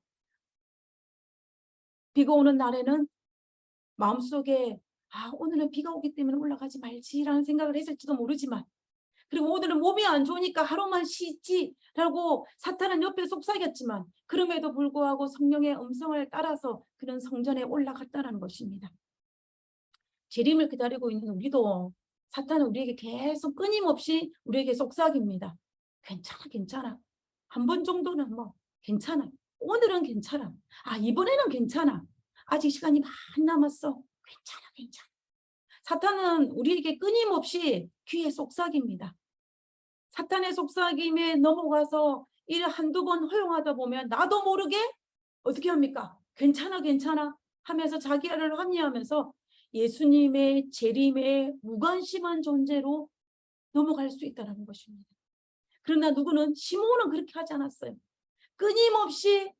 Speaker 1: 비가 오는 날에는 마음속에 오늘은 비가 오기 때문에 올라가지 말지라는 생각을 했을지도 모르지만 그리고 오늘은 몸이 안 좋으니까 하루만 쉬지라고 사탄은 옆에 속삭였지만 그럼에도 불구하고 성령의 음성을 따라서 그는 성전에 올라갔다는 것입니다. 재림을 기다리고 있는 우리도 사탄은 우리에게 계속 끊임없이 우리에게 속삭입니다. 괜찮아. 한 번 정도는 괜찮아. 오늘은 괜찮아. 아, 이번에는 괜찮아. 아직 시간이 많이 남았어. 괜찮아, 괜찮아. 사탄은 우리에게 끊임없이 귀에 속삭입니다. 사탄의 속삭임에 넘어가서 일 한두 번 허용하다 보면 나도 모르게 어떻게 합니까? 괜찮아, 괜찮아 하면서 자기를 합리하면서 예수님의 재림에 무관심한 존재로 넘어갈 수 있다는 것입니다. 그러나 누구는 시몬은 그렇게 하지 않았어요. 끊임없이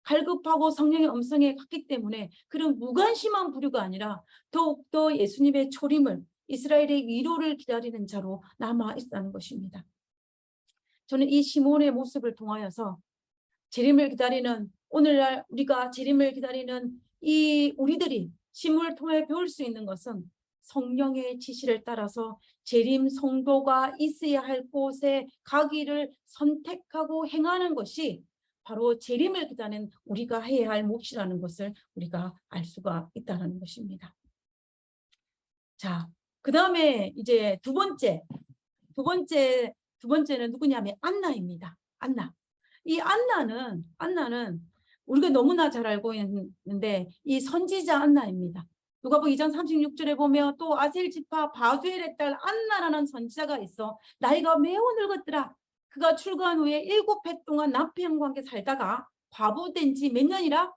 Speaker 1: 갈급하고 성령의 음성에 갔기 때문에 그런 무관심한 부류가 아니라 더욱더 예수님의 초림을, 이스라엘의 위로를 기다리는 자로 남아 있다는 것입니다. 저는 이 시몬의 모습을 통하여서 재림을 기다리는, 오늘날 우리가 재림을 기다리는 이 우리들이 시몬을 통해 배울 수 있는 것은 성령의 지시를 따라서 재림 성도가 있어야 할 곳에 가기를 선택하고 행하는 것이 바로 재림을 기다리는 우리가 해야 할 몫이라는 것을 우리가 알 수가 있다는 것입니다. 자, 그 다음에 이제 두 번째는 누구냐면 안나입니다. 안나. 이 안나는 우리가 너무나 잘 알고 있는데 이 선지자 안나입니다. 누가복음 2장 36절에 보면 또 아셀 지파 바두엘의 딸 안나라는 선지자가 있어 나이가 매우 늙었더라. 그가 출가한 후에 7해 동안 남편과 함께 살다가 과부된 지 몇 년이라?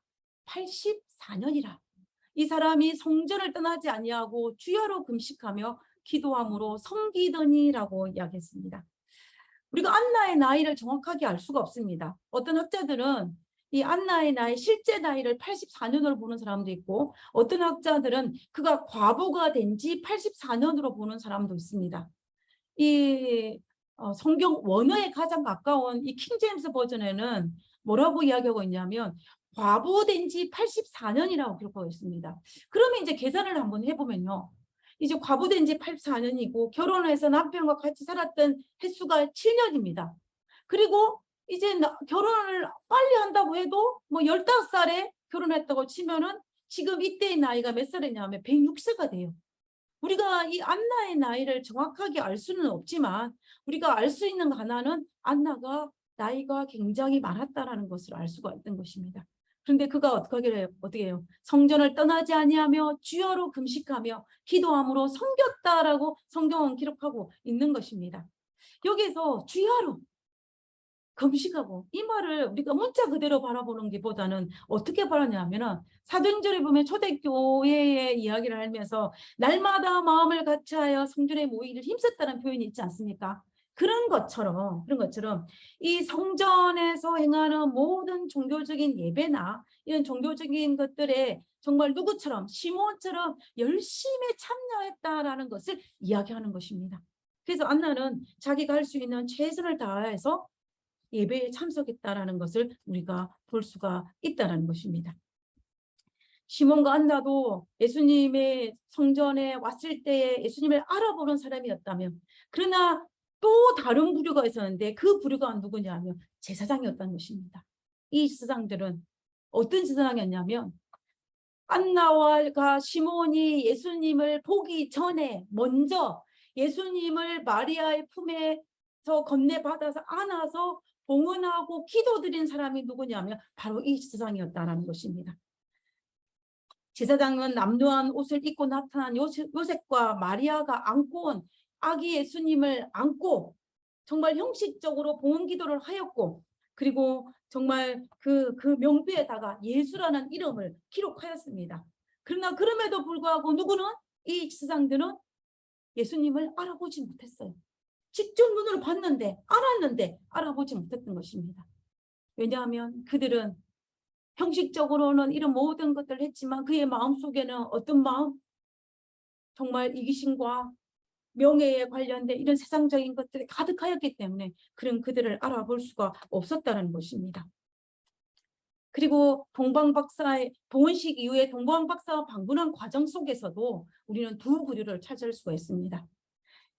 Speaker 1: 84년이라. 이 사람이 성전을 떠나지 아니하고 주야로 금식하며 기도함으로 섬기더니라고 이야기했습니다. 우리가 안나의 나이를 정확하게 알 수가 없습니다. 어떤 학자들은 이 안나의 나이, 실제 나이를 84년으로 보는 사람도 있고 어떤 학자들은 그가 과부가 된 지 84년으로 보는 사람도 있습니다. 이 성경 원어에 가장 가까운 이 킹제임스 버전에는 뭐라고 이야기하고 있냐면 과부된 지 84년이라고 기록하고 있습니다. 그러면 이제 계산을 한번 해보면요. 이제 과부된 지 84년이고 결혼해서 남편과 같이 살았던 횟수가 7년입니다. 그리고 이제 결혼을 빨리 한다고 해도 뭐 15살에 결혼했다고 치면은 지금 이때의 나이가 몇 살이냐면 106세가 돼요. 우리가 이 안나의 나이를 정확하게 알 수는 없지만 우리가 알 수 있는 하나는 안나가 나이가 굉장히 많았다라는 것을 알 수가 있는 것입니다. 그런데 그가 어떻게 해요? 성전을 떠나지 아니하며 주여로 금식하며 기도함으로 섬겼다라고 성경은 기록하고 있는 것입니다. 여기서 주여로 금식하고 이 말을 우리가 문자 그대로 바라보는 것보다는 어떻게 바라냐면은 사도행전에 보면 초대교회의 이야기를 하면서 날마다 마음을 같이하여 성전에 모이기를 힘썼다는 표현이 있지 않습니까? 그런 것처럼 이 성전에서 행하는 모든 종교적인 예배나 이런 종교적인 것들에 정말 누구처럼 시몬처럼 열심히 참여했다라는 것을 이야기하는 것입니다. 그래서 안나는 자기가 할 수 있는 최선을 다해서 예배에 참석했다라는 것을 우리가 볼 수가 있다는 것입니다. 시몬과 안나도 예수님의 성전에 왔을 때에 예수님을 알아보는 사람이었다면 그러나 또 다른 부류가 있었는데 그 부류가 누구냐면 제사장이었다는 것입니다. 이 제사장들은 어떤 제사장이었냐면 안나와 시몬이 예수님을 보기 전에 먼저 예수님을 마리아의 품에서 건네받아서 안아서 봉헌하고 기도드린 사람이 누구냐면 바로 이 제사장이었다는 것입니다. 제사장은 남루한 옷을 입고 나타난 요셉과 마리아가 안고 온 아기 예수님을 안고 정말 형식적으로 봉헌 기도를 하였고 그리고 정말 그 명부에다가 예수라는 이름을 기록하였습니다. 그러나 그럼에도 불구하고 누구는 이 제사장들은 예수님을 알아보지 못했어요. 직접 눈으로 봤는데 알았는데 알아보지 못했던 것입니다. 왜냐하면 그들은 형식적으로는 이런 모든 것들을 했지만 그의 마음속에는 어떤 마음? 정말 이기심과 명예에 관련된 이런 세상적인 것들이 가득하였기 때문에 그런 그들을 알아볼 수가 없었다는 것입니다. 그리고 동방박사의 봉헌식 이후에 동방박사와 방문한 과정 속에서도 우리는 두 부류를 찾을 수가 있습니다.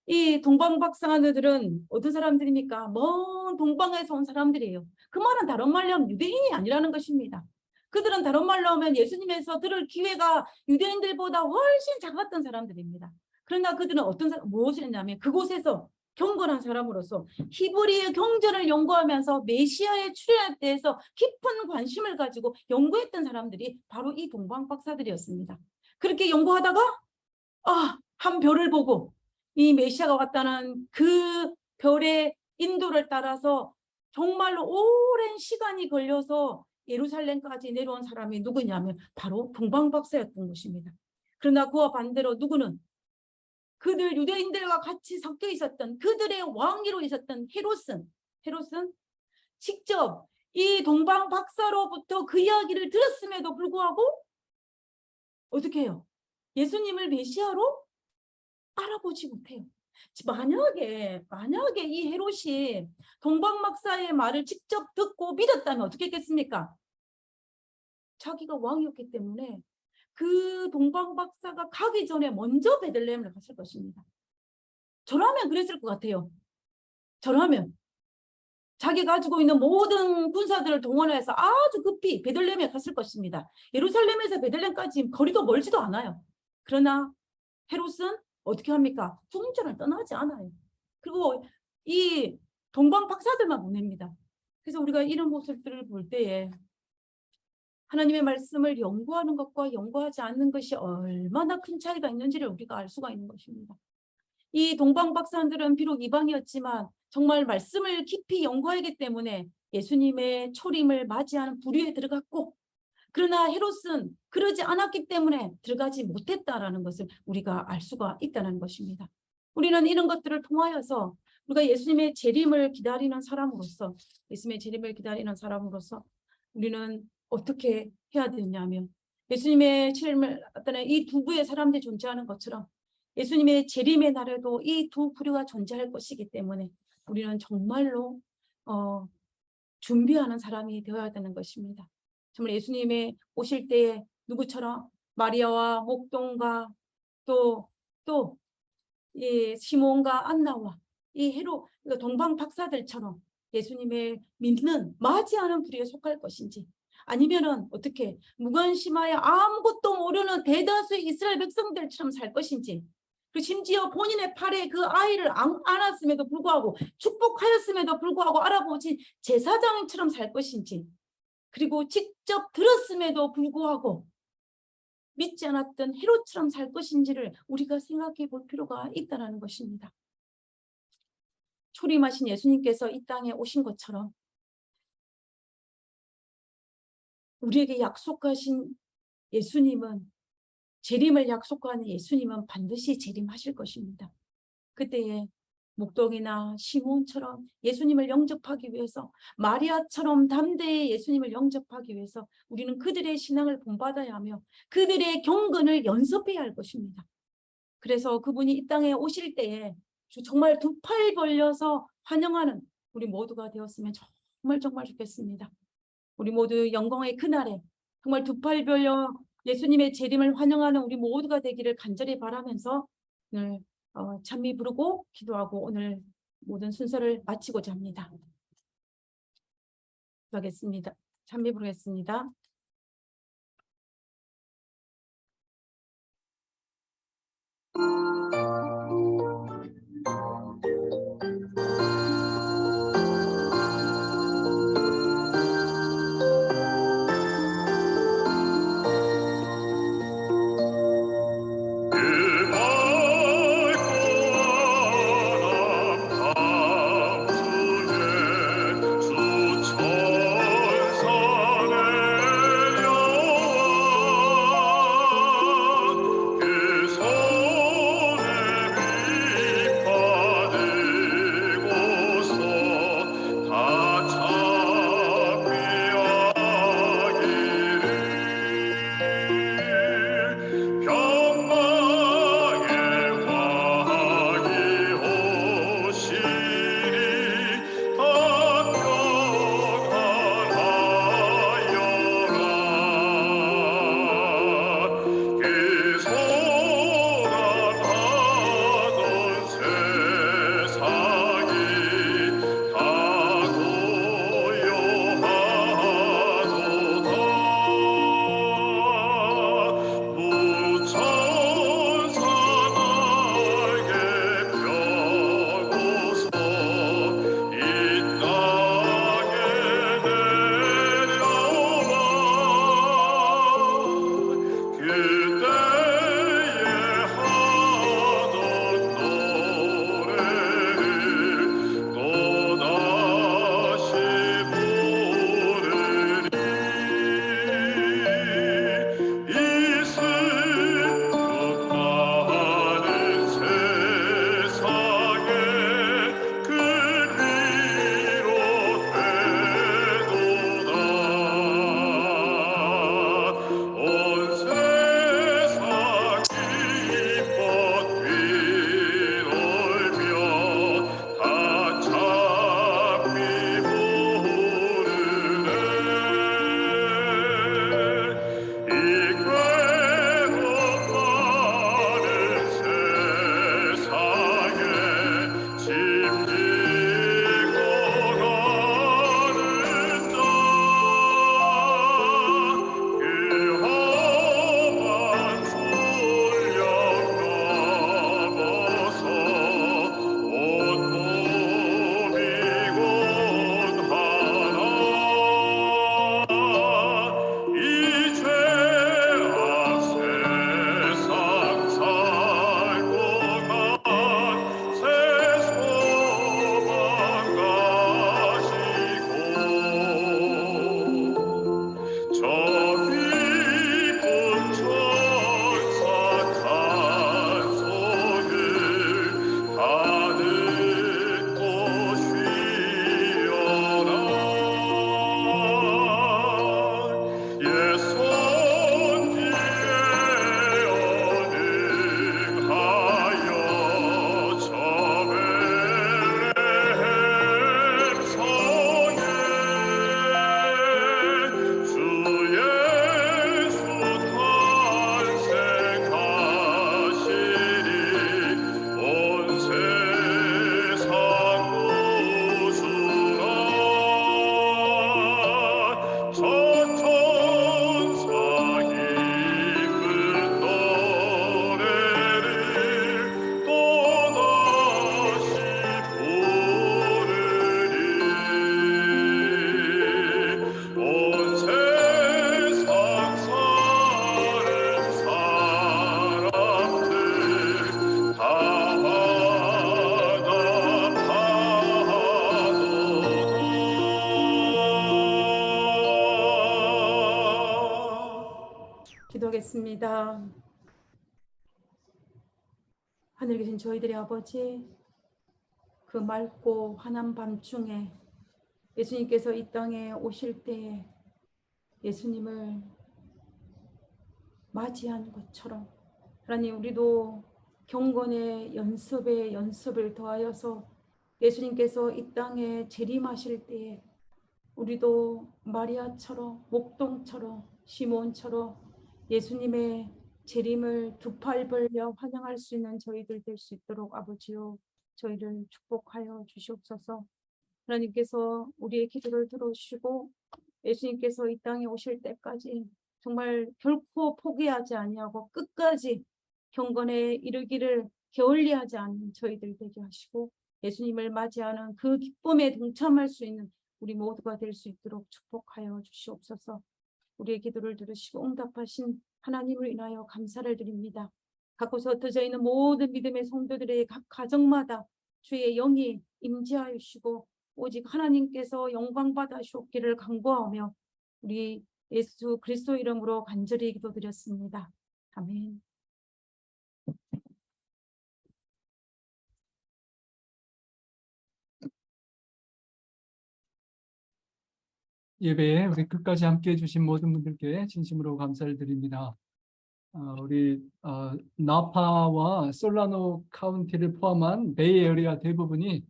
Speaker 1: 이 동방박사들은 어떤 사람들입니까? 먼 동방에서 온 사람들이에요. 그 말은 다른 말로 하면 유대인이 아니라는 것입니다. 그들은 다른 말로 하면 예수님에서 들을 기회가 유대인들보다 훨씬 작았던 사람들입니다. 그러나 그들은 무엇을 했냐면 그곳에서 경건한 사람으로서 히브리의 경전을 연구하면서 메시아의 출현에 대해서 깊은 관심을 가지고 연구했던 사람들이 바로 이 동방 박사들이었습니다. 그렇게 연구하다가 한 별을 보고 이 메시아가 왔다는 그 별의 인도를 따라서 정말로 오랜 시간이 걸려서 예루살렘까지 내려온 사람이 누구냐면 바로 동방 박사였던 것입니다. 그러나 그와 반대로 누구는 그들 유대인들과 같이 섞여 있었던 그들의 왕위로 있었던 헤롯은 직접 이 동방 박사로부터 그 이야기를 들었음에도 불구하고 어떻게 해요? 예수님을 메시아로 알아보지 못해요. 만약에 이 헤롯이 동방 박사의 말을 직접 듣고 믿었다면 어떻게 했겠습니까? 자기가 왕이었기 때문에 그 동방 박사가 가기 전에 먼저 베들레헴을 갔을 것입니다. 저라면 그랬을 것 같아요. 저라면 자기 가지고 있는 모든 군사들을 동원해서 아주 급히 베들레헴에 갔을 것입니다. 예루살렘에서 베들레헴까지 거리가 멀지도 않아요. 그러나 헤롯은 어떻게 합니까? 궁전을 떠나지 않아요. 그리고 이 동방 박사들만 보냅니다. 그래서 우리가 이런 모습들을 볼 때에 하나님의 말씀을 연구하는 것과 연구하지 않는 것이 얼마나 큰 차이가 있는지를 우리가 알 수가 있는 것입니다. 이 동방 박사들은 비록 이방이었지만 정말 말씀을 깊이 연구하기 때문에 예수님의 초림을 맞이하는 부류에 들어갔고, 그러나 헤롯은 그러지 않았기 때문에 들어가지 못했다라는 것을 우리가 알 수가 있다는 것입니다. 우리는 이런 것들을 통하여서 우리가 예수님의 재림을 기다리는 사람으로서 우리는 어떻게 해야 되냐면 예수님의 재림을 나타낸 이 두 부의 사람들이 존재하는 것처럼 예수님의 재림의 날에도 이 두 부류가 존재할 것이기 때문에 우리는 정말로 준비하는 사람이 되어야 되는 것입니다. 정말 예수님의 오실 때에 누구처럼 마리아와 목동과 또 시몬과 안나와 이 헤롯 동방 박사들처럼 예수님의 믿는 맞이하는 부류에 속할 것인지, 아니면은 어떻게 무관심하여 아무것도 모르는 대다수 이스라엘 백성들처럼 살 것인지, 그 심지어 본인의 팔에 그 아이를 안았음에도 불구하고 축복하였음에도 불구하고 알아보지 제사장처럼 살 것인지, 그리고 직접 들었음에도 불구하고 믿지 않았던 헤롯처럼 살 것인지를 우리가 생각해 볼 필요가 있다는 것입니다. 초림하신 예수님께서 이 땅에 오신 것처럼 우리에게 약속하신 예수님은, 재림을 약속하는 예수님은 반드시 재림하실 것입니다. 그때에 목동이나 시몬처럼 예수님을 영접하기 위해서, 마리아처럼 담대히 예수님을 영접하기 위해서 우리는 그들의 신앙을 본받아야 하며 그들의 경건을 연습해야 할 것입니다. 그래서 그분이 이 땅에 오실 때에 정말 두 팔 벌려서 환영하는 우리 모두가 되었으면 정말 좋겠습니다. 우리 모두 영광의 그날에 정말 두 팔 벌려 예수님의 재림을 환영하는 우리 모두가 되기를 간절히 바라면서 오늘 찬미 부르고 기도하고 오늘 모든 순서를 마치고자 합니다. 기도하겠습니다. 찬미 부르겠습니다. 기도하겠습니다. 하늘에 계신 저희들의 아버지, 그 맑고 환한 밤중에 예수님께서 이 땅에 오실 때에 예수님을 맞이한 것처럼 하나님, 우리도 경건의 연습에 연습을 더하여서 예수님께서 이 땅에 재림하실 때에 우리도 마리아처럼, 목동처럼, 시몬처럼 예수님의 재림을 두 팔 벌려 환영할 수 있는 저희들 될 수 있도록 아버지요, 저희를 축복하여 주시옵소서. 하나님께서 우리의 기도를 들어주시고 예수님께서 이 땅에 오실 때까지 정말 결코 포기하지 아니하고 끝까지 경건에 이르기를 게을리하지 않는 저희들 되게 하시고 예수님을 맞이하는 그 기쁨에 동참할 수 있는 우리 모두가 될 수 있도록 축복하여 주시옵소서. 우리의 기도를 들으시고 응답하신 하나님을 인하여 감사를 드립니다. 각곳에 흩어져 있는 모든 믿음의 성도들의 각 가정마다 주의 영이 임재하여 주시고 오직 하나님께서 영광 받으시옵기를 간구하며 우리 예수 그리스도 이름으로 간절히 기도드렸습니다. 아멘.
Speaker 2: 예배에 우리 끝까지 함께해 주신 모든 분들께 진심으로 감사를 드립니다. 우리 나파와 솔라노 카운티를 포함한 베이 에리아 대부분이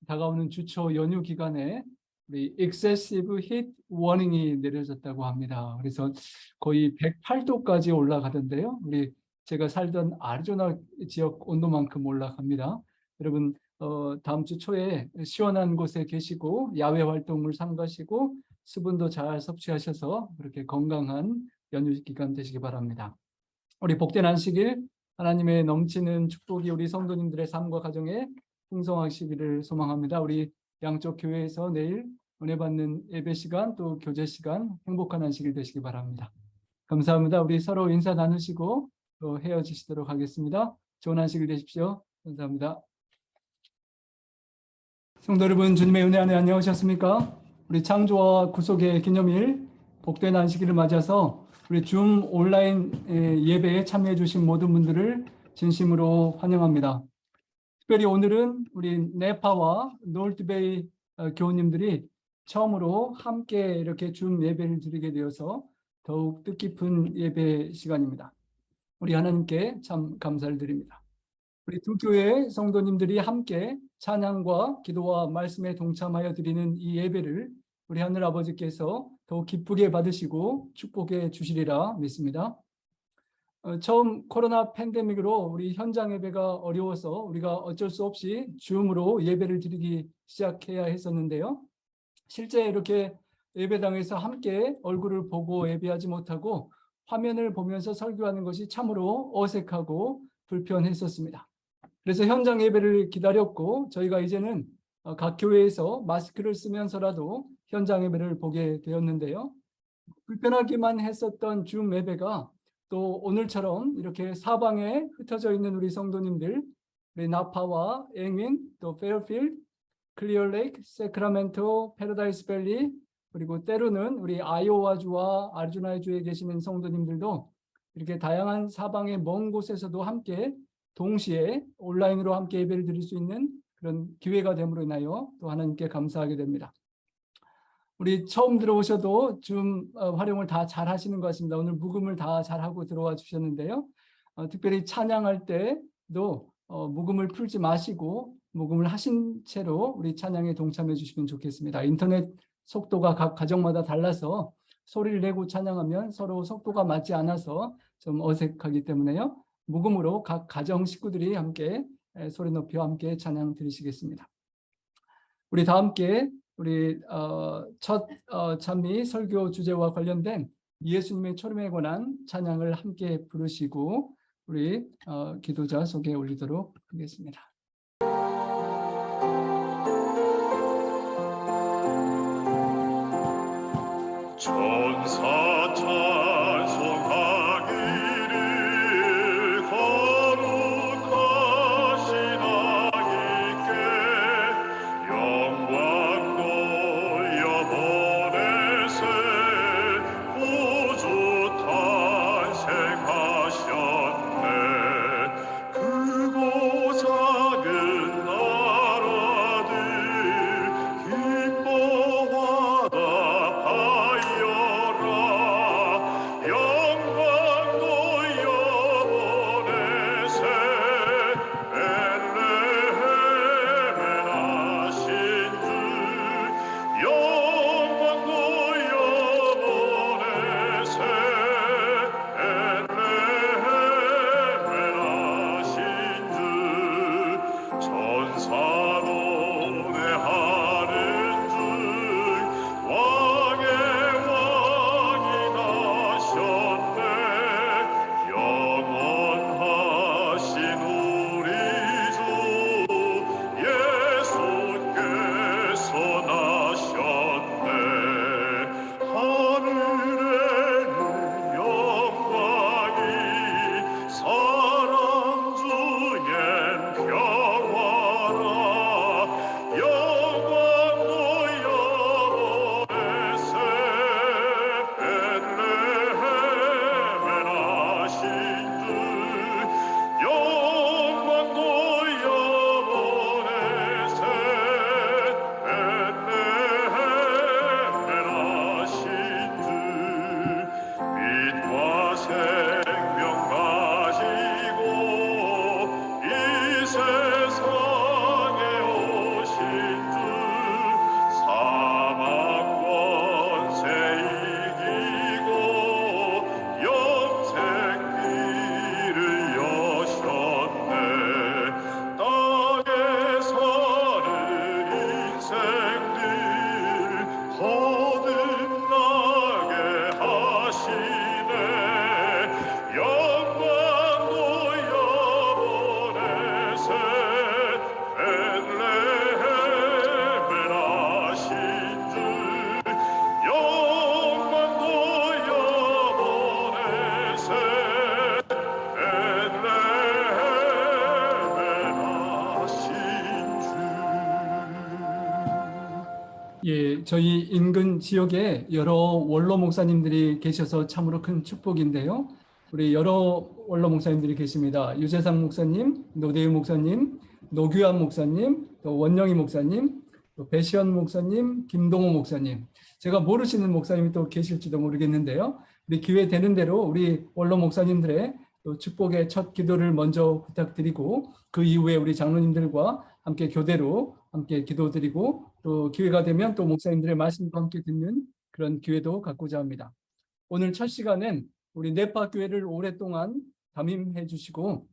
Speaker 2: 다가오는 주초 연휴 기간에 우리 excessive heat warning이 내려졌다고 합니다. 그래서 거의 108도까지 올라가던데요. 제가 살던 아리조나 지역 온도만큼 올라갑니다. 여러분 다음 주 초에 시원한 곳에 계시고 야외 활동을 삼가시고 수분도 잘 섭취하셔서 그렇게 건강한 연휴 기간 되시기 바랍니다. 우리 복된 안식일, 하나님의 넘치는 축복이 우리 성도님들의 삶과 가정에 풍성하시기를 소망합니다. 우리 양쪽 교회에서 내일 은혜 받는 예배 시간 또 교제 시간 행복한 안식일 되시기 바랍니다. 감사합니다. 우리 서로 인사 나누시고 또 헤어지시도록 하겠습니다. 좋은 안식일 되십시오. 감사합니다. 성도 여러분, 주님의 은혜 안에 안녕하셨습니까? 우리 창조와 구속의 기념일 복된 안식일을 맞아서 우리 줌 온라인 예배에 참여해 주신 모든 분들을 진심으로 환영합니다. 특별히 오늘은 우리 네파와 노르트베이 교우님들이 처음으로 함께 이렇게 줌 예배를 드리게 되어서 더욱 뜻깊은 예배 시간입니다. 우리 하나님께 참 감사를 드립니다. 우리 두 교회 성도님들이 함께 찬양과 기도와 말씀에 동참하여 드리는 이 예배를 우리 하늘 아버지께서 더욱 기쁘게 받으시고 축복해 주시리라 믿습니다. 처음 코로나 팬데믹으로 우리 현장 예배가 어려워서 우리가 어쩔 수 없이 줌으로 예배를 드리기 시작해야 했었는데요. 실제 이렇게 예배당에서 함께 얼굴을 보고 예배하지 못하고 화면을 보면서 설교하는 것이 참으로 어색하고 불편했었습니다. 그래서 현장 예배를 기다렸고 저희가 이제는 각 교회에서 마스크를 쓰면서라도 현장 예배를 보게 되었는데요. 불편하기만 했었던 줌 예배가 또 오늘처럼 이렇게 사방에 흩어져 있는 우리 성도님들, 우리 나파와 앵윈, 또 페어필드, 클리어레이크, 세크라멘토, 패러다이스 밸리, 그리고 때로는 우리 아이오와주와 아리조나주에 계시는 성도님들도 이렇게 다양한 사방의 먼 곳에서도 함께 동시에 온라인으로 함께 예배를 드릴 수 있는 그런 기회가 됨으로 인하여 또 하나님께 감사하게 됩니다. 우리 처음 들어오셔도 줌 활용을 다 잘 하시는 것 같습니다. 오늘 묵음을 다 잘하고 들어와 주셨는데요. 특별히 찬양할 때도 묵음을 풀지 마시고 묵음을 하신 채로 우리 찬양에 동참해 주시면 좋겠습니다. 인터넷 속도가 각 가정마다 달라서 소리를 내고 찬양하면 서로 속도가 맞지 않아서 좀 어색하기 때문에요. 묵음으로 각 가정 식구들이 함께 소리 높여 함께 찬양 드리시겠습니다. 우리 다 함께 우리 첫 찬미 설교 주제와 관련된 예수님의 초림에 관한 찬양을 함께 부르시고 우리 기도자 속에 올리도록 하겠습니다.
Speaker 3: 천사 찬송하기를 거룩하신 아기께 영광 돌려보내세 구주 탄생
Speaker 2: 저희 인근 지역에 여러 원로 목사님들이 계셔서 참으로 큰 축복인데요. 우리 여러 원로 목사님들이 계십니다. 유재상 목사님, 노대유 목사님, 노규환 목사님, 또 원영희 목사님, 또 배시현 목사님, 김동호 목사님. 제가 모르시는 목사님이 또 계실지도 모르겠는데요. 우리 기회 되는 대로 우리 원로 목사님들의 또 축복의 첫 기도를 먼저 부탁드리고 그 이후에 우리 장로님들과 함께 교대로 함께 기도드리고 또 기회가 되면 또 목사님들의 말씀과 함께 듣는 그런 기회도 갖고자 합니다. 오늘 첫 시간은 우리 네파 교회를 오랫동안 담임해 주시고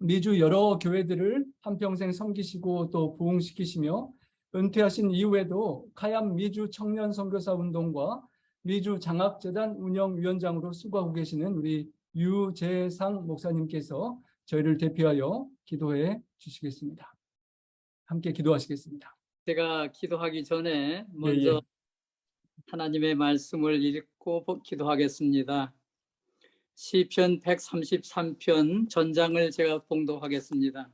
Speaker 2: 미주 여러 교회들을 한평생 섬기시고 또 부흥시키시며 은퇴하신 이후에도 카얌 미주 청년 선교사 운동과 미주 장학재단 운영위원장으로 수고하고 계시는 우리 유재상 목사님께서 저희를 대표하여 기도해 주시겠습니다. 함께 기도하시겠습니다.
Speaker 4: 제가 기도하기 전에 먼저 하나님의 말씀을 읽고 기도하겠습니다. 시편 133편 전장을 제가 봉독하겠습니다.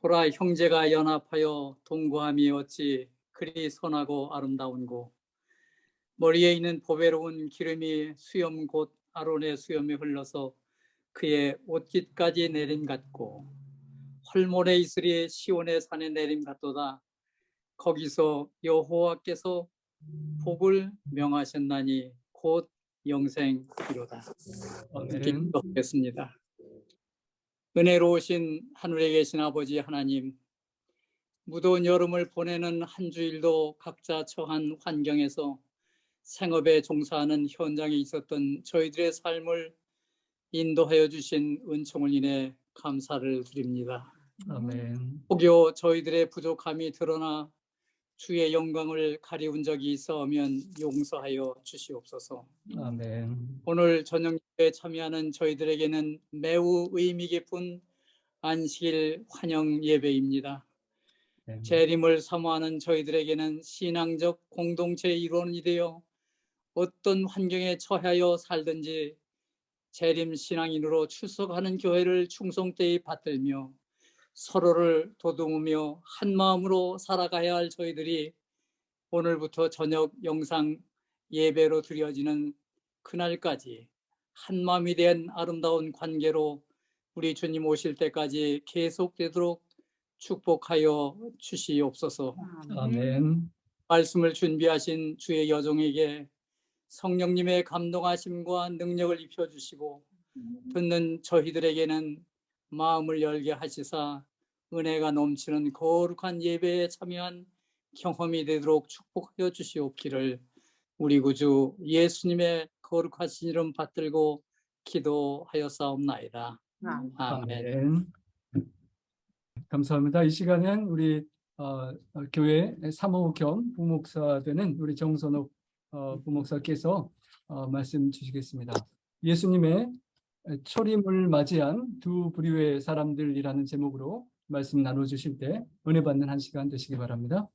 Speaker 4: 보라, 형제가 연합하여 동거함이 어찌 그리 선하고 아름다운고, 머리에 있는 보배로운 기름이 수염 곧 아론의 수염에 흘러서 그의 옷깃까지 내림 같고, 헐몬의 이슬이 시온의 산에 내림 같도다. 거기서 여호와께서 복을 명하셨나니 곧 영생이로다. 기도하겠습니다. 은혜로우신 하늘에 계신 아버지 하나님, 무더운 여름을 보내는 한 주일도 각자 처한 환경에서 생업에 종사하는 현장에 있었던 저희들의 삶을 인도하여 주신 은총을 인해 감사를 드립니다.
Speaker 2: 아멘.
Speaker 4: 혹여 저희들의 부족함이 드러나 주의 영광을 가리운 적이 있어오면 용서하여 주시옵소서.
Speaker 2: 아멘.
Speaker 4: 오늘 저녁 예배에 참여하는 저희들에게는 매우 의미 깊은 안식일 환영 예배입니다.
Speaker 2: 아멘.
Speaker 4: 재림을 사모하는 저희들에게는 신앙적 공동체의 일원이 되어 어떤 환경에 처하여 살든지 재림 신앙인으로 출석하는 교회를 충성되이 받들며 서로를 도듬으며 한 마음으로 살아가야 할 저희들이 오늘부터 저녁 영상 예배로 드려지는 그날까지 한 마음이 된 아름다운 관계로 우리 주님 오실 때까지 계속되도록 축복하여 주시옵소서.
Speaker 2: 아멘.
Speaker 4: 말씀을 준비하신 주의 여종에게 성령님의 감동하심과 능력을 입혀주시고 듣는 저희들에게는 마음을 열게 하시사 은혜가 넘치는 거룩한 예배에 참여한 경험이 되도록 축복하여 주시옵기를 우리 구주 예수님의 거룩하신 이름 받들고 기도하였사옵나이다. 아멘.
Speaker 2: 아멘. 감사합니다. 이 시간은 우리 교회 사모 겸 부목사 되는 우리 정선옥 부목사께서 말씀 주시겠습니다. 예수님의 초림을 맞이한 두 부류의 사람들이라는 제목으로 말씀 나눠주실 때 은혜 받는 한 시간 되시기 바랍니다.